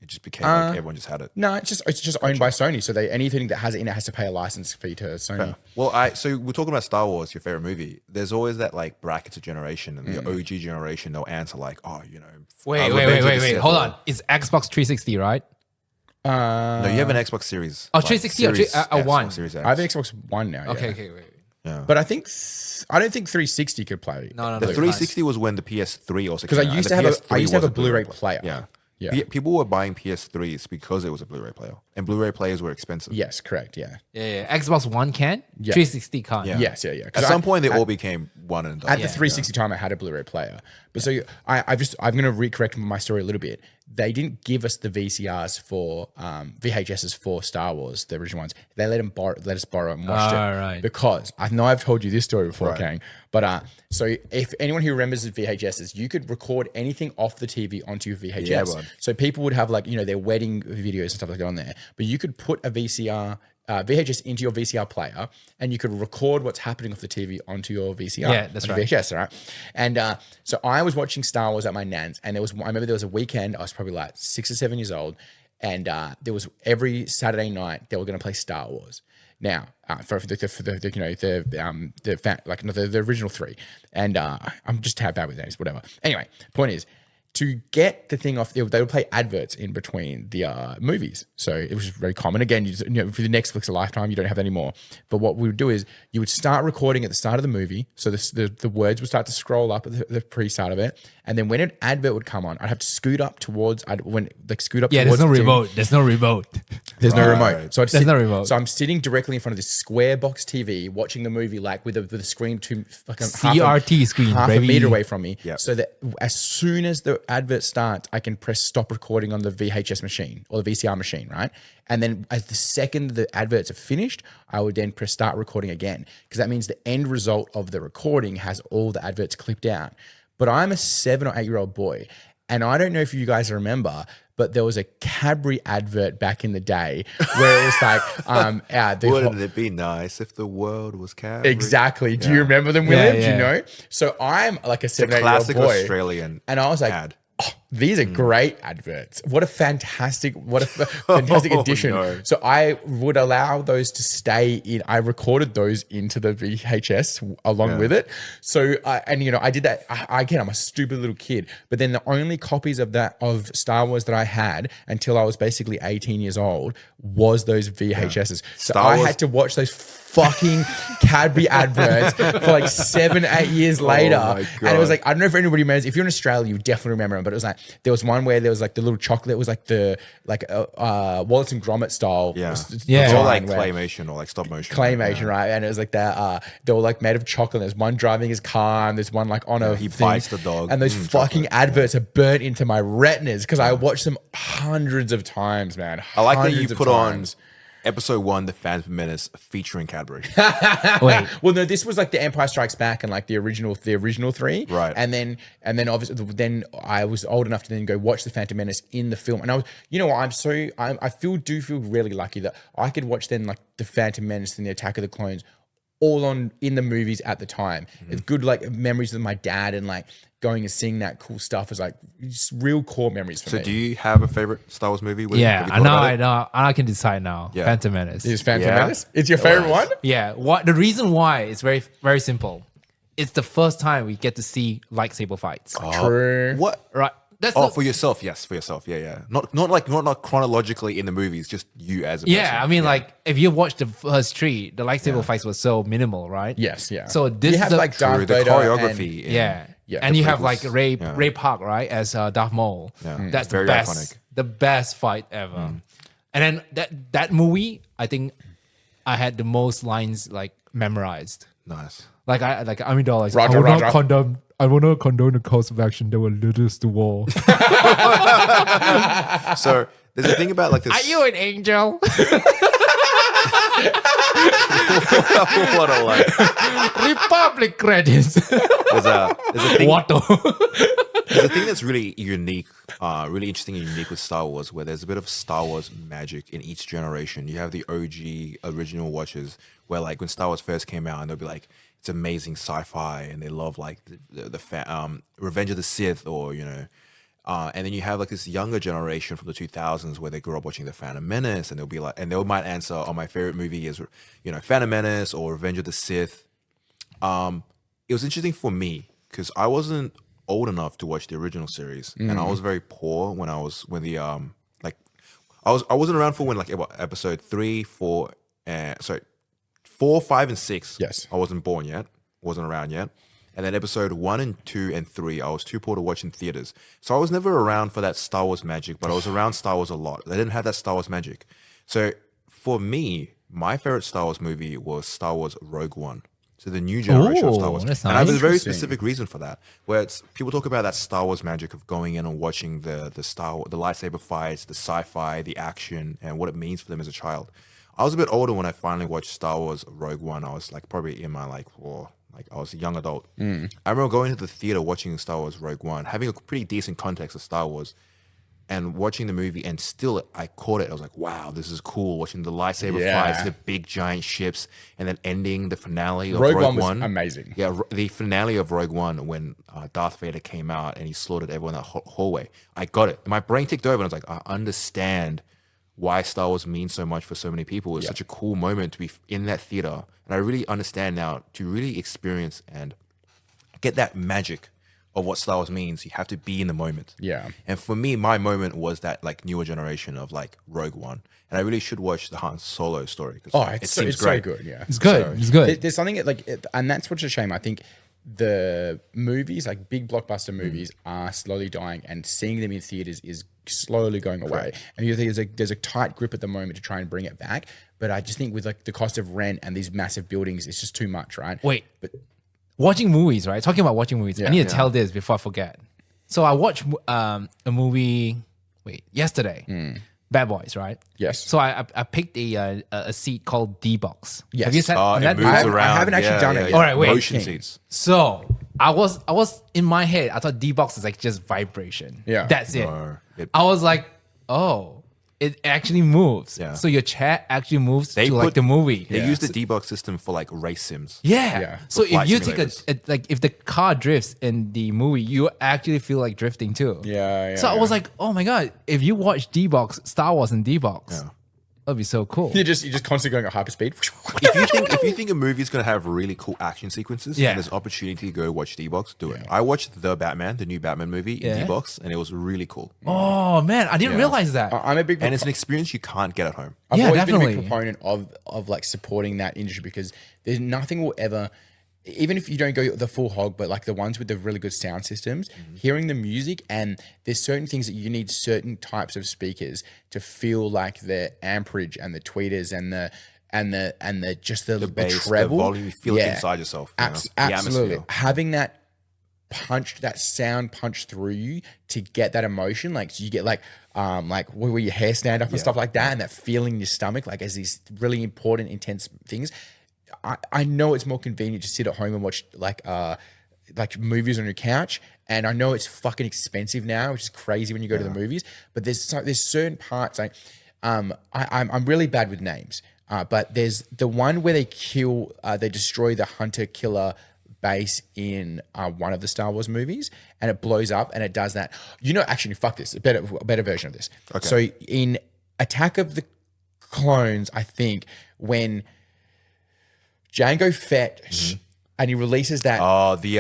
It just became like everyone just had it. No, it's just owned by Sony. So anything that has it in it has to pay a license fee to Sony. Yeah. Well, so we're talking about Star Wars, your favorite movie. There's always that like brackets of generation, and the OG generation, they'll answer like, oh, Wait. Hold on. It's Xbox 360, right? No, you have an Xbox Series. Oh, 360 or Xbox One? Series X. I have an Xbox One now. Okay, wait. Yeah. But I don't think 360 could play. No. The 360 was when the PS3 also came because out. I used to have a Blu-ray player. Yeah. Yeah. People were buying PS3s because it was a Blu-ray player. and Blu-ray players were expensive. Yes, correct. Yeah. Yeah. Xbox One can, Yeah. 360 can't. Yeah. Yes, yeah. 'Cause At some point, they all became one and done. at the 360 time, I had a Blu-ray player. But so I'm going to recorrect my story a little bit. They didn't give us the VCRs for VHSs for Star Wars, the original ones. They let us borrow and watch it right. because I know I've told you this story before, Right. Kang. But so if anyone who remembers the VHSs, you could record anything off the TV onto your VHS. Yeah, bud. So people would have their wedding videos and stuff like that on there. But you could put a VHS into your VCR player, and you could record what's happening off the TV onto your VCR. Yeah, that's onto right. VHS, right? And so I was watching Star Wars at my nan's, and I remember there was a weekend. I was probably like 6 or 7 years old, and there was every Saturday night they were going to play Star Wars. Now, for the original three, and I'm just tapped out with names, whatever. Anyway, point is, to get the thing off, they would play adverts in between the movies. So it was very common. Again, for the Netflix or Lifetime, you don't have that anymore. But what we would do is you would start recording at the start of the movie. So the words would start to scroll up at the pre-start of it. And then when an advert would come on, I'd have to scoot up towards. Yeah, towards there's no the TV. remote. There's no remote. There's no Right. remote. So There's no remote. So I'm sitting directly in front of this square box TV, watching the movie with a screen to fucking CRT screen, half baby. a meter away from me. Yep. So that as soon as the advert starts, I can press stop recording on the VHS machine or the VCR machine, right? And then as the second the adverts are finished, I would then press start recording again, because that means the end result of the recording has all the adverts clipped out. But I'm a 7 or 8 year old boy, and I don't know if you guys remember, but there was a Cadbury advert back in the day where it was like, Wouldn't it be nice if the world was Cadbury? exactly. Do you remember them, William? Yeah, Do you yeah. know? So I'm like a 7 The 8 year old classic boy, Australian and I was like, ad. oh, these are great adverts. What a fantastic addition. No. So I would allow those to stay in. I recorded those into the VHS along with it. So, I did that. Again, I'm a stupid little kid. But then the only copies of Star Wars that I had until I was basically 18 years old was those VHSs. So Star I Wars- had to watch those fucking Cadbury adverts for like 7, 8 years later. my And it was God. like, I don't know if anybody remembers. If you're in Australia, you definitely remember them. But it was like, there was one where there was like the little chocolate. It was like Wallace and Gromit style. Yeah. Yeah. It's all design like where- claymation or like stop motion. claymation, Yeah. right? And it was like that. They were like made of chocolate. There's one driving his car, and there's one like on a he thing. bites the dog. And those fucking Chocolate. adverts are burnt into my retinas because I watched them hundreds of times, man. I like that you Hundreds of put times. on episode 1, The Phantom Menace, featuring Cadbury. Wait. Well, no, this was like the Empire Strikes Back and like the original three, Right. And then obviously, then I was old enough to then go watch the Phantom Menace in the film, and I was, I do feel really lucky that I could watch then like the Phantom Menace and the Attack of the Clones all on in the movies at the time. It's good like memories with my dad and like going and seeing that cool stuff is like just real core memories for So me. do you have a favorite Star Wars movie? Yeah, Have you I thought know, about I it? know. I can decide now. Yeah. Phantom Menace. Is Phantom Yeah. Menace? It's your favorite one? Yeah. What the reason why is very, very simple. It's the first time we get to see lightsaber fights. True. What? Right. That's Oh, the- for yourself, yes, for yourself, yeah. Not chronologically in the movies, just you as a person. yeah, I mean, like if you watch the first three, the lightsaber fights were so minimal, right? Yes, yeah. So this you have is the, like Darth True, the Vader choreography. and- in- yeah, Yeah, and the you have prequels. like Ray Yeah. Ray Park, right, as Darth Maul. Yeah. That's Very the best, iconic. the best fight ever. And then that movie, I think I had the most lines like memorized. Nice. Like Amidala, Roger, Roger. I will not condone the course of action that will lead us to war. So there's a thing about like this. Are you an angel? What a like. Republic credits. There's a thing. What the? There's a thing that's really unique, really interesting and unique with Star Wars, where there's a bit of Star Wars magic in each generation. You have the OG original watchers, where like when Star Wars first came out, and they'll be like, it's amazing sci-fi, and they love like the Revenge of the Sith, or and then you have like this younger generation from the 2000s where they grew up watching the Phantom Menace, and they'll be like, and they might answer, "Oh, my favorite movie is Phantom Menace or Revenge of the Sith." It was interesting for me because I wasn't old enough to watch the original series, and I was very poor when I wasn't around for when like episode 3, 4, 4, 5, and 6. Yes. I wasn't born yet, wasn't around yet. And then episode 1 and 2 and 3, I was too poor to watch in theaters. So I was never around for that Star Wars magic, but I was around Star Wars a lot. They didn't have that Star Wars magic. So for me, my favorite Star Wars movie was Star Wars Rogue One. So the new generation of Star Ooh, Wars. that's And I have a nice. very Interesting. specific reason for that. Where it's people talk about that Star Wars magic of going in and watching the lightsaber fights, the sci-fi, the action, and what it means for them as a child. I was a bit older when I finally watched Star Wars Rogue One. I was like probably in my like I was a young adult. I remember going to the theater watching Star Wars Rogue One, having a pretty decent context of Star Wars, and watching the movie, and still I caught it. I was like, wow, this is cool. Watching the lightsaber Yeah. fights, the big giant ships, and then ending the finale of Rogue Rogue, One was One. amazing. Yeah, the finale of Rogue One when Darth Vader came out and he slaughtered everyone in that hallway. I got it. My brain ticked over and I was like, I understand why Star Wars means so much for so many people. It was such a cool moment to be in that theater. And I really understand now to really experience and get that magic of what Star Wars means. You have to be in the moment. Yeah. And for me, my moment was that like newer generation of like Rogue One. And I really should watch the Han Solo story because Oh, it it's seems so great. good. Yeah. It's good. It's good. There's something and that's what's a shame. I think the movies, like big blockbuster movies, are slowly dying, and seeing them in theaters is slowly going away. And you think there's a tight grip at the moment to try and bring it back. But I just think with like the cost of rent and these massive buildings, it's just too much, right? Wait, But watching movies, right? Talking about watching movies, I need to tell this before I forget. So I watched a movie. Yesterday, Bad Boys, right? Yes. So I picked a seat called D box. Yes. Have you sat Oh, on it that? moves I around. haven't actually done it yet. All right, wait. Motion King. seats. So I was in my head. I thought D box is like just vibration. Yeah. That's it. No, it- I was like, oh, it actually moves. Yeah. So your chair actually moves They to like put- the movie. They use the debug system for like race sims. Yeah. Yeah. So For flight if you take simulators. like if the car drifts in the movie, you actually feel like drifting too. Yeah, So I was like, oh my god, if you watch D-Box, Star Wars in D-Box, Yeah. that'd be so cool. you're just constantly going at hyperspeed. If you think a movie is gonna have really cool action sequences, Yeah. and there's opportunity to go watch D-Box, do it. I watched the new Batman movie in Yeah. D-Box, and it was really cool. Oh man, I didn't realize that. I'm a big And it's an experience you can't get at home. I've Yeah, always been a definitely. big proponent of like supporting that industry, because there's nothing will ever, even if you don't go the full hog, but like the ones with the really good sound systems, hearing the music, and there's certain things that you need certain types of speakers to feel like the amperage and the tweeters and the just the Bass, the treble, volume, you feel it inside yourself. You know? The Absolutely, atmosphere. having that sound punch through you to get that emotion, like so you get like where your hair stand up and stuff like that, and that feeling in your stomach, like as these really important, intense things. I know it's more convenient to sit at home and watch like movies on your couch, and I know it's fucking expensive now, which is crazy when you go to the movies. But there's certain parts like I'm really bad with names, but there's the one where they destroy the hunter killer base in one of the Star Wars movies, and it blows up, and it does that. Actually, fuck this. A better version of this. Okay. So in Attack of the Clones, I think when Jango Fett and he releases that Oh, the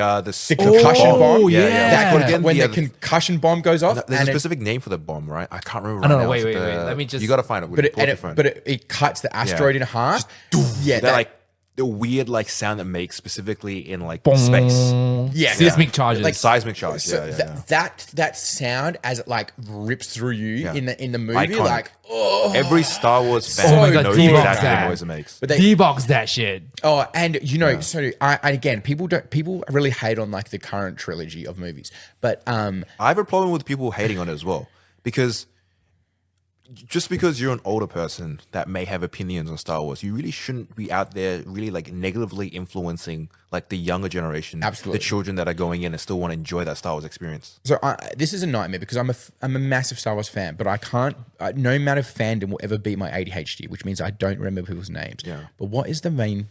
concussion bomb. yeah. That, But again, when yeah, the concussion bomb goes off, there's a and specific name for the bomb, right? I can't remember. I don't right know, now. wait, It's wait, the- let me just- You gotta find it. but Pull up your phone. it cuts the asteroid in half. Yeah, That like the weird like sound that makes specifically in like Boom. space. yeah, Seismic charges. Like seismic charge. So yeah. that sound as it like rips through you in the movie, Iconic. like Every Star Wars fan Oh my God, knows D-Box exactly that. the noise it makes. but they D-Box that shit. and so again, people really hate on like the current trilogy of movies, but I have a problem with people hating on it as well, because just because you're an older person that may have opinions on Star Wars, you really shouldn't be out there really like negatively influencing like the younger generation, Absolutely. the children that are going in and still want to enjoy that Star Wars experience. So this is a nightmare, because I'm a massive Star Wars fan, but I can't. No amount of fandom will ever beat my ADHD, which means I don't remember people's names. Yeah. But what's the main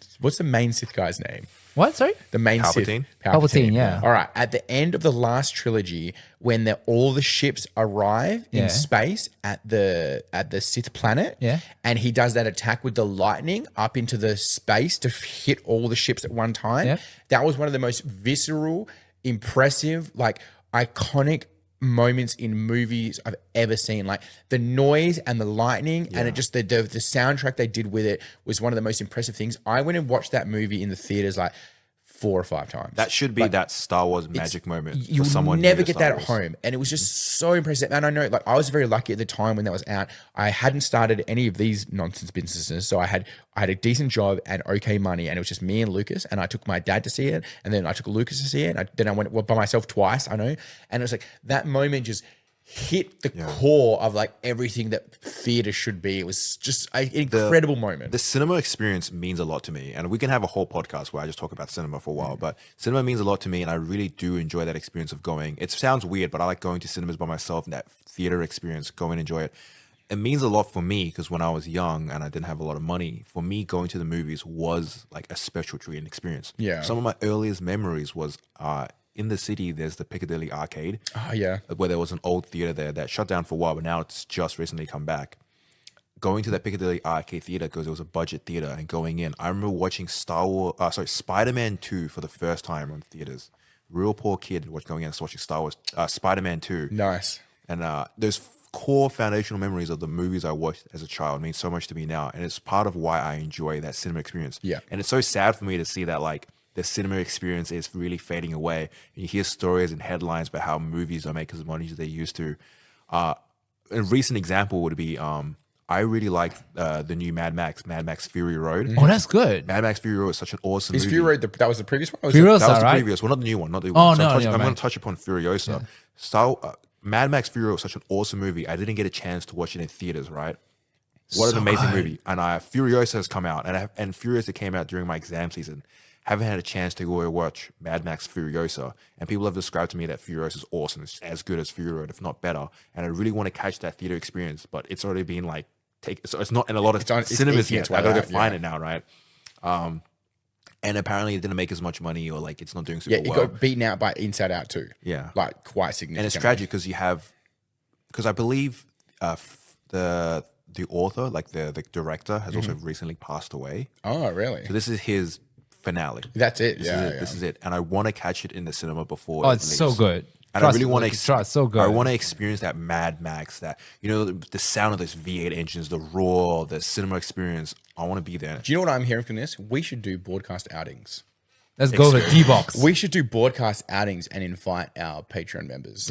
Sith guy's name? What? Sorry? The main Palpatine? Sith. Palpatine, yeah. All right. At the end of the last trilogy, when all the ships arrive Yeah. in space at the Sith planet, Yeah. and he does that attack with the lightning up into the space to hit all the ships at one time. Yeah. That was one of the most visceral, impressive, like iconic moments in movies I've ever seen. Like the noise and the lightning and it just the soundtrack they did with it was one of the most impressive things. I went and watched that movie in the theaters like 4 or 5 times. That should be that Star Wars magic moment. You'll for someone never new to get Star that Wars. at home. And it was just so impressive. And I know, like, I was very lucky at the time when that was out. I hadn't started any of these nonsense businesses. So I had a decent job and okay money. And it was just me and Lucas. And I took my dad to see it. And then I took Lucas to see it. And then I went by myself twice, I know. And it was like that moment just hit the core of like everything that theater should be. It was just an incredible moment. The cinema experience means a lot to me, and we can have a whole podcast where I just talk about cinema for a while. But cinema means a lot to me, and I really do enjoy that experience of going. It sounds weird, but I like going to cinemas by myself and that theater experience. Go and enjoy it. It means a lot for me because when I was young and I didn't have a lot of money, for me going to the movies was like a special treat and experience. Yeah. Some of my earliest memories was in the city. There's the Piccadilly Arcade. Oh, yeah. Where there was an old theater there that shut down for a while, but now it's just recently come back. Going to that Piccadilly Arcade theater because it was a budget theater, and going in, I remember watching Spider-Man 2 for the first time on theaters. Real poor kid going in and watching Spider-Man 2. Nice. And those core foundational memories of the movies I watched as a child mean so much to me now, and it's part of why I enjoy that cinema experience. Yeah. And it's so sad for me to see that like the cinema experience is really fading away. And you hear stories and headlines about how movies don't make as much as they used to. A recent example would be I really like the new Mad Max Fury Road. Oh, that's good. Mad Max Fury Road is such an awesome Is movie. Fury Road, that was the previous one? Or was Furiosa, That was the right? previous one, not the new one, not the Oh, one. no, I'm yeah, going right. to touch upon Furiosa. Mad Max Fury Road was such an awesome movie. I didn't get a chance to watch it in theaters, right? What an amazing movie. And Furiosa has come out, and Furiosa came out during my exam season. Haven't had a chance to go and watch Mad Max Furiosa, and people have described to me that Furiosa is awesome. It's as good as Fury Road, if not better. And I really want to catch that theater experience, but it's already been like so it's not in a lot of cinemas yet. I gotta go find it now, right? And apparently it didn't make as much money, or like it's not doing super Yeah, it well. got beaten out by Inside Out too. Yeah. Like quite significant. And it's tragic because I believe the author, like the director, has also recently passed away. Oh, really? So this is his finale. That's it. This is it. And I want to catch it in the cinema before. Oh, it it's so leaves. good. And I really want to Trust, so good. I want to experience that Mad Max, that the sound of those V8 engines, the roar, the cinema experience. I want to be there. Do you know what I'm hearing from this? We should do broadcast outings. Let's go to D-Box. We should do broadcast outings and invite our Patreon members.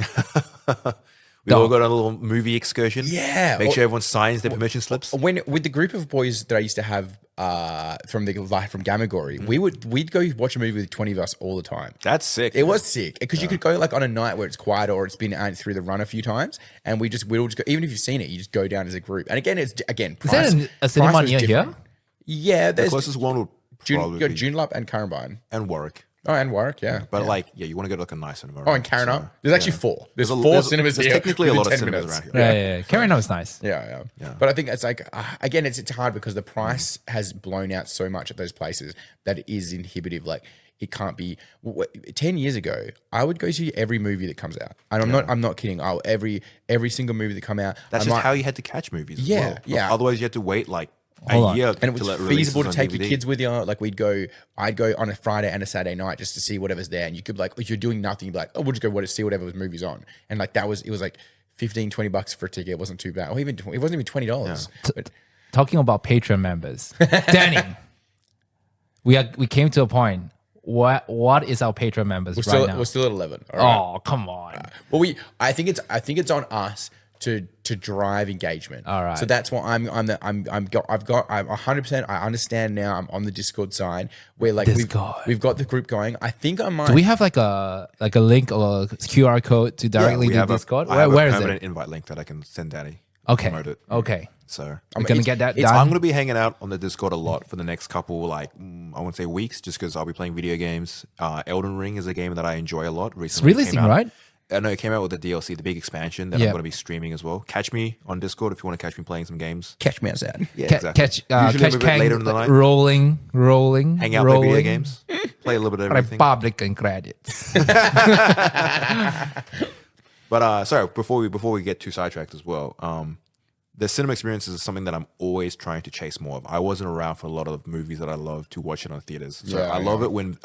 We all got a little movie excursion. Yeah. Make sure everyone signs their permission slips. When with the group of boys that I used to have from Gamagori, we'd go watch a movie with 20 of us all the time. That's sick. It was sick because you could go like on a night where it's quiet or it's been out through the run a few times, and we'd all just go. Even if you've seen it, you just go down as a group. And again, Is price, that a cinema price was near different. here? Yeah, The there's closest one would probably Got be Joondalup and Currumbine. and Warwick. Oh, and Warwick, yeah. But yeah. you want to go to like a nice cinema. Oh, right? and Carrinup. So, There's actually 4. There's 4 cinemas There's here. technically a lot of within 10 cinemas minutes. around here. Yeah. Carrying on is nice. Yeah. But I think it's like, again, it's hard because the price has blown out so much at those places that it is inhibitive. Like, it can't be. 10 years ago, I would go see every movie that comes out, and I'm not kidding. Every single movie that come out. That's just how you had to catch movies. as Yeah, well. yeah. Otherwise, you had to wait like Hold a on. year, And it was till it feasible to releases take on your DVD. kids with you. Like I'd go on a Friday and a Saturday night just to see whatever's there. And you could if you're doing nothing, you'd be like, oh, we'll just go see whatever movie's on. And like it was like $15-20 for a ticket. It wasn't too bad. Or even it wasn't even $20. But Talking about Patreon members, Danny, we came to a point. What is our Patreon members now? we're still at 11. All right. Oh, come on. Well, I think it's on us to drive engagement. All right. So that's what I've got 100%. I understand now. I'm on the Discord side where like Discord. we've got the group going. I think I might. Do we have like a link or a QR code to directly We to have Discord? I have Where a is permanent it? invite link that I can send Danny. Okay. Promote it. Okay. So We're gonna get that done. I'm going to be hanging out on the Discord a lot for the next couple, I won't say weeks, just because I'll be playing video games. Elden Ring is a game that I enjoy a lot. Recently, it releasing, came out. right? I know it came out with the DLC, the big expansion that I'm Yeah. going to be streaming as well. Catch me on Discord if you want to catch me playing some games. catch me outside. Yeah, Ca- exactly. Catch Usually a catch little bit Kang later in the night. rolling, Hang out, play video rolling. games, play a little bit of everything. Republican credits. But sorry, before we get too sidetracked as well, the cinema experience is something that I'm always trying to chase more of. I wasn't around for a lot of movies that I love to watch it on theaters. So Yeah, I love it when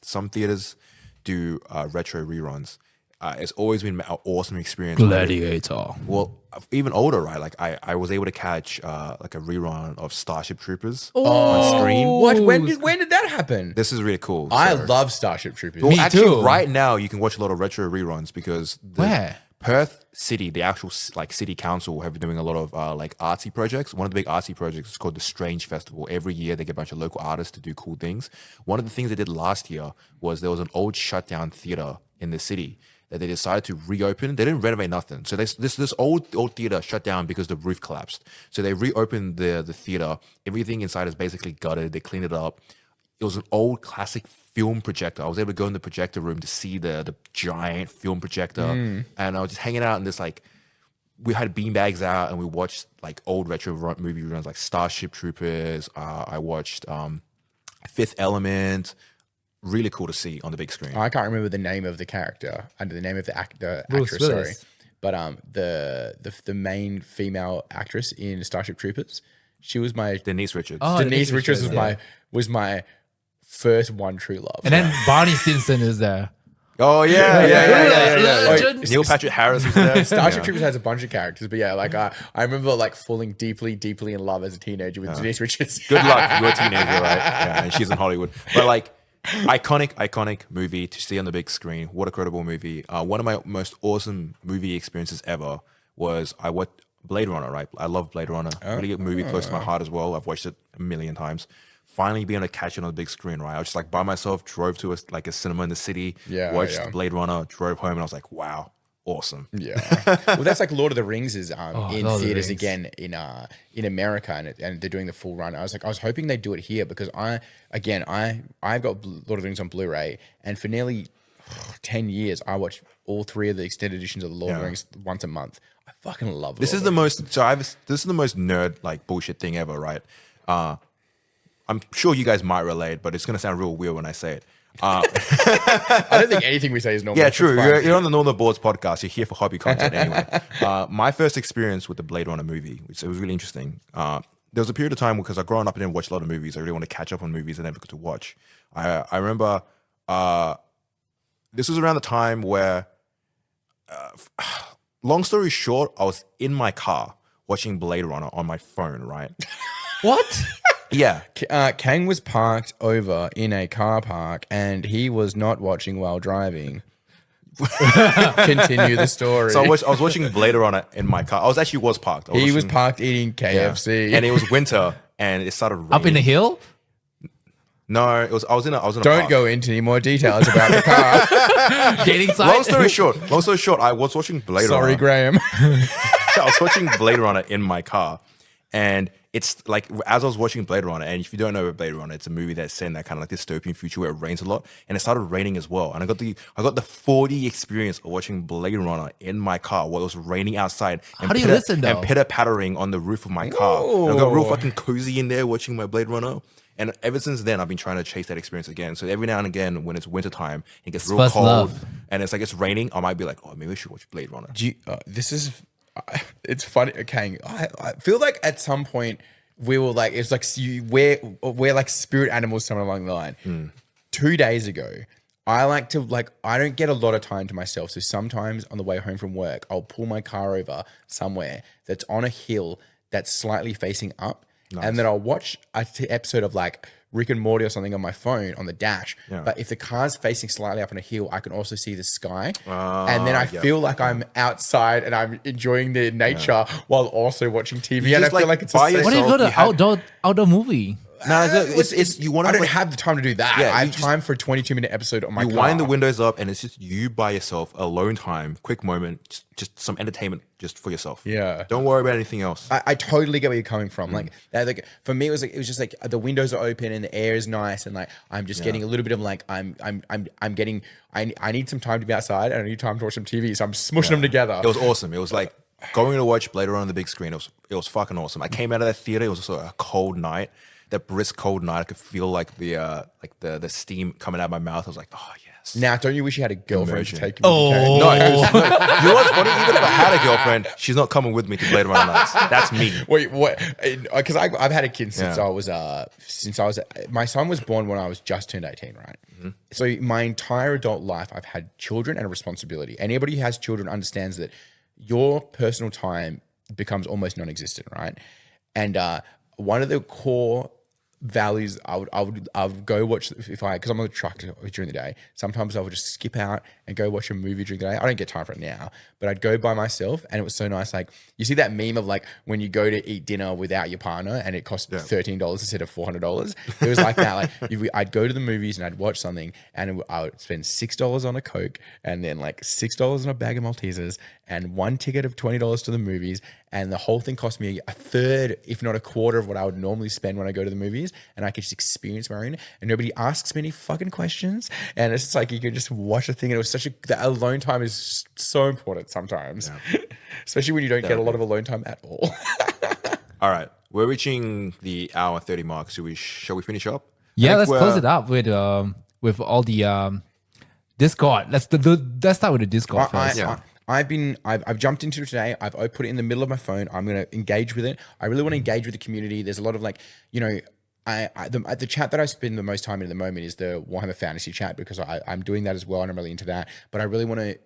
some theaters do retro reruns. it's always been an awesome experience. Gladiator. Well, even older, right? Like I was able to catch like a rerun of Starship Troopers Oh. on screen. What? When did that happen? This is really cool. I So- love Starship Troopers. Well, Me actually, too. right now you can watch a lot of retro reruns because Where? Perth City, the actual like city council, have been doing a lot of like artsy projects. One of the big artsy projects is called the Strange Festival. Every year they get a bunch of local artists to do cool things. One of the things they did last year was there was an old shutdown theater in the city that they decided to reopen. They didn't renovate nothing. So this old theater shut down because the roof collapsed. So they reopened the theater. Everything inside is basically gutted. They cleaned it up. It was an old classic film projector. I was able to go in the projector room to see the giant film projector, and I was just hanging out in this like. We had beanbags out and we watched like old retro movie reruns like Starship Troopers. I watched Fifth Element. Really cool to see on the big screen. I can't remember the name of the character and the name of the Bruce actress. Sorry, Willis. but the main female actress in Starship Troopers, she was my Denise Richards. Oh, Denise Richards yeah. was my first one true love. And then Barney Stinson is there. Oh yeah. Legend. Neil Patrick Harris was there. Starship Yeah. Troopers has a bunch of characters, but yeah, like I remember like falling deeply in love as a teenager with Denise Richards. Good luck, you're a teenager, right? Yeah, and she's in Hollywood. But like, iconic movie to see on the big screen. What a credible movie. One of my most awesome movie experiences ever was I watched Blade Runner. Right, I love Blade Runner. Really a movie close to my heart as well. I've watched it a million times. Finally being able to catch it on the big screen, right? I was just like by myself, drove to a cinema in the city, watched Blade Runner, drove home, and I was like, wow, awesome. Yeah, well, that's like Lord of the Rings is in Lord of the theaters Rings. again in America, and they're doing the full run. I was hoping they'd do it here because I've got Lord of the Rings on Blu-ray, and for nearly 10 years I watched all three of the extended editions of the Lord of the Rings once a month. I fucking love This is the most nerd like bullshit thing ever, right? I'm sure you guys might relate, but it's gonna sound real weird when I say it. I don't think anything we say is normal. Yeah, It's true. fine. You're on the Northern Boards podcast. You're here for hobby content anyway. My first experience with the Blade Runner movie, which it was really interesting. There was a period of time because I growing up and didn't watch a lot of movies. I really want to catch up on movies I never got to watch. I remember this was around the time where, long story short, I was in my car watching Blade Runner on my phone, right? What? Yeah. Kang was parked over in a car park and he was not watching while driving. Continue the story. So I was watching Blade Runner in my car. I was parked. He was watching- parked eating yeah. KFC. And it was winter and it started raining. Up in the hill? No, I was in a Don't park. go into any more details about the car. Dating site? Long story short, I was watching Blade Sorry, Runner. Graham. I was watching Blade Runner in my car, and it's like as I was watching Blade Runner, and if you don't know about Blade Runner, it's a movie that's set in that kind of like dystopian future where it rains a lot, and it started raining as well. And I got the 4D experience of watching Blade Runner in my car while it was raining outside. And How do you listen, though? And pitter pattering on the roof of my car. And I got real fucking cozy in there watching my Blade Runner. And ever since then, I've been trying to chase that experience again. So every now and again, when it's wintertime, it gets real first cold, love. and it's like it's raining, I might be like, oh, maybe we should watch Blade Runner. This is, it's funny. Kang, I feel like at some point we will like, it's like we're like spirit animals somewhere along the line. 2 days ago, I don't get a lot of time to myself. So sometimes on the way home from work, I'll pull my car over somewhere that's on a hill that's slightly facing up. And then I'll watch an episode of like Rick and Morty or something on my phone on the dash. Yeah. But if the car's facing slightly up on a hill, I can also see the sky. And then I feel like I'm outside and I'm enjoying the nature while also watching TV. And I just, feel like, like it's by the same. What do you yourself, go to you have- outdoor movie? No, it's you want I to don't have the time to do that. Yeah, I you have just- time for a 22-minute episode on my you car. wind the windows up and it's just you by yourself, alone time, quick moment, just some entertainment just for yourself. Yeah. Don't worry about anything else. I totally get where you're coming from. Like for me, it was just like the windows are open and the air is nice, and like I'm just getting a little bit of like I'm getting I need some time to be outside and I need time to watch some TV, so I'm smushing them together. It was awesome. It was like going to watch Blade Runner on the big screen. It was fucking awesome. I came out of that theater. It was also a cold night. That brisk cold night. I could feel like the steam coming out of my mouth. I was like, oh yeah, Now, don't you wish you had a girlfriend to Immersion. take you? Oh, No, you know what's funny? Even if I had a girlfriend, she's not coming with me to Blade Runner nights. That's me. Wait, what? Because I've had a kid since Yeah. I was my son was born when I was just turned 18, right? So my entire adult life, I've had children and a responsibility. Anybody who has children understands that your personal time becomes almost non-existent, right? And one of the core values I would go watch because I'm on the truck during the day. Sometimes I would just skip out and go watch a movie during the day. I don't get time for it now, but I'd go by myself, and it was so nice. Like you see that meme of like when you go to eat dinner without your partner and it costs $13 instead of $400. It was like that. Like I'd go to the movies and I'd watch something, and I would spend $6 on a Coke, and then like $6 on a bag of Maltesers, and one ticket of $20 to the movies, and the whole thing cost me a third, if not a quarter, of what I would normally spend when I go to the movies, and I could just experience my own, and nobody asks me any fucking questions, and it's just like you can just watch a thing, and it was that alone time is so important sometimes, especially when you don't get a lot of alone time at all. All right, we're reaching the hour 30 mark. So shall we finish up? Yeah, I let's think close it up with all the Discord. Let's start with the Discord first. I've jumped into it today. I've put it in the middle of my phone. I'm going to engage with it. I really want to engage with the community. There's a lot of like, the chat that I spend the most time in at the moment is the Warhammer Fantasy chat, because I'm doing that as well, and I'm really into that. But I really want to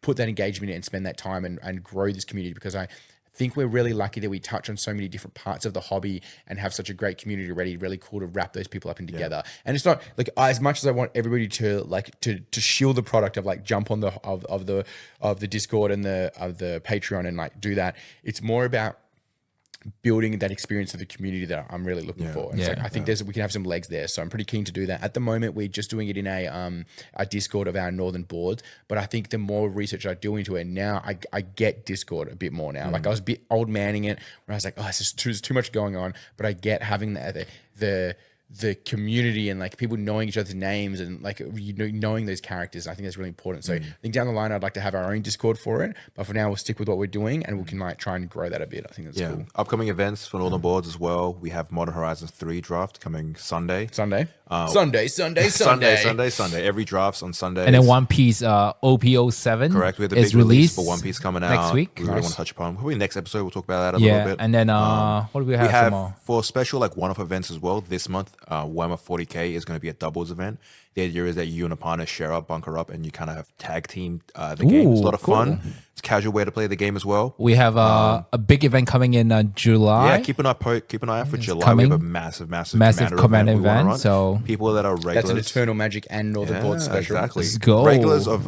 put that engagement in and spend that time and grow this community, because I think we're really lucky that we touch on so many different parts of the hobby and have such a great community already. Really cool to wrap those people up in together. And it's not like, as much as I want everybody to like to shield the product of like jump on the Discord and the Patreon and like do that. It's more about building that experience of the community that I'm really looking for. And it's like, I think we can have some legs there. So I'm pretty keen to do that. At the moment, we're just doing it in a Discord of our northern boards. But I think the more research I do into it now, I get Discord a bit more now. Like I was a bit old manning it, where I was like, oh, there's too much going on. But I get having the community and like people knowing each other's names and like knowing those characters. I think that's really important. So I think down the line, I'd like to have our own Discord for it, but for now we'll stick with what we're doing, and we can like try and grow that a bit. I think that's cool. Upcoming events for Northern Boards as well. We have Modern Horizons 3 draft coming Sunday. Sunday. Every draft's on Sunday. And then One Piece OP07 Correct. We have the is big release released for One Piece coming out next week. We really want to touch upon. Probably next episode we'll talk about that a little bit. And then what do we have? We have tomorrow? for special like one-off events as well this month. Warhammer 40k is going to be a doubles event. The idea is that you and a partner share up, bunker up, and you kind of have tag team the game. It's a lot of fun. It's a casual way to play the game as well. We have a big event coming in July. Yeah, keep an eye out for July. coming. We have a massive Commander we wanna event. run. So people that are regulars. That's an Eternal Magic and Northern Board special. Exactly. Let's go. Regulars of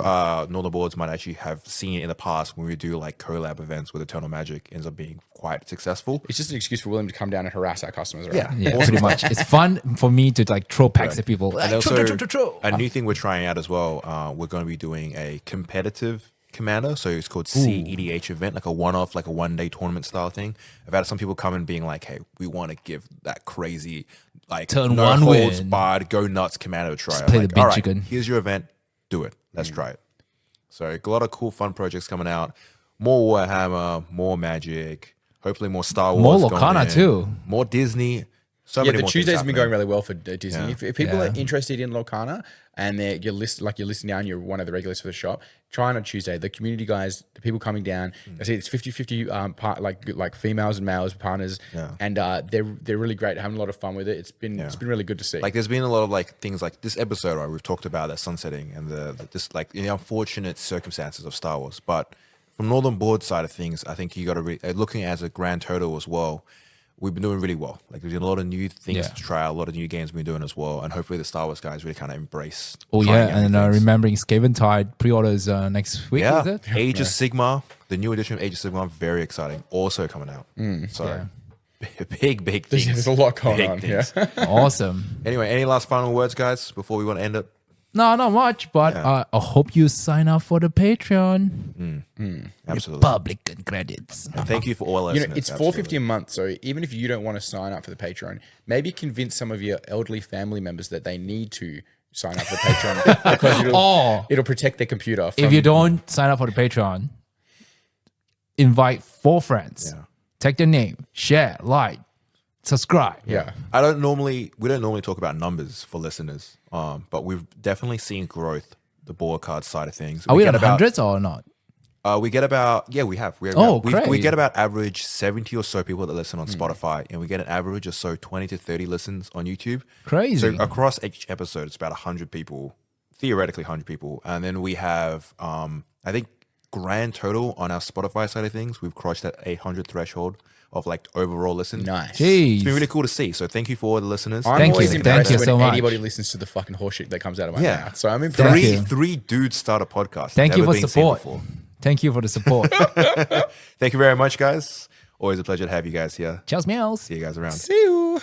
Northern Boards might actually have seen it in the past when we do like collab events with Eternal Magic. Ends up being quite successful. It's just an excuse for William to come down and harass our customers, right? yeah, pretty much. It's fun for me to like throw packs at people. And Like, also, a new thing we're trying out as well. We're going to be doing a competitive Commander, so it's called CEDH event, like a one-off, like a one-day tournament style thing. I've had some people come and being like, "Hey, we want to give that crazy, like Turn no one holds win. barred, go nuts Commander a try." play Like, the big all right, chicken. here's your event, do it. Let's try it. So a lot of cool, fun projects coming out. More Warhammer, more Magic, hopefully more Star Wars, More going Lorcana in, too. more Disney. So Yeah, many the more Tuesdays things have been happening. going really well for Disney. Yeah. If people Yeah. are interested in Lorcana and you're listening down, you're one of the regulars for the shop, try on a Tuesday. The community guys, the people coming down, I see it's 50-50 like females and males partners, and they're really great, having a lot of fun with it. It's been really good to see. Like there's been a lot of like things like this episode, right? We've talked about that sunsetting and the just like the unfortunate circumstances of Star Wars. But from Northern Board side of things, I think you got to looking as a grand total as well. We've been doing really well. Like there's been a lot of new things to try, a lot of new games we've been doing as well, and hopefully the Star Wars guys really kind of embrace. Oh trying yeah, and everything. remembering Skaven Tide pre-orders next week. Is it? Age of Sigma, the new edition of Age of Sigma, very exciting. Also coming out. So big things. There's a lot going Big on. things. Yeah. Awesome. Anyway, any last final words, guys, before we want to end it? No, not much, but I hope you sign up for the Patreon. Absolutely. Public credits. And thank you for all listeners. It's $4.50 a month, so even if you don't want to sign up for the Patreon, maybe convince some of your elderly family members that they need to sign up for the Patreon because it'll protect their computer. If you don't sign up for the Patreon, invite 4 friends. Yeah. Take their name, share, like, subscribe. Yeah. we don't normally talk about numbers for listeners, but we've definitely seen growth, the board card side of things. Are we get on about, hundreds or not? We get about, yeah, we have. Oh, we crazy. get about average 70 or so people that listen on Spotify, and we get an average of so 20 to 30 listens on YouTube. Crazy. So across each episode, it's about 100 people, theoretically 100 people. And then we have, I think, grand total on our Spotify side of things, we've crossed that 800 threshold of like overall listen. Nice. Jeez. It's been really cool to see. So thank you for all the listeners. I'm Thank always you. impressed Thank you when so much. anybody listens to the fucking horseshit that comes out of my Yeah. mouth. So I'm impressed. Thank you. Three dudes start a podcast. Thank you Never for been seen support. before. Thank you for the support. Thank you very much, guys. Always a pleasure to have you guys here. Ciao, meows. See you guys around. See you.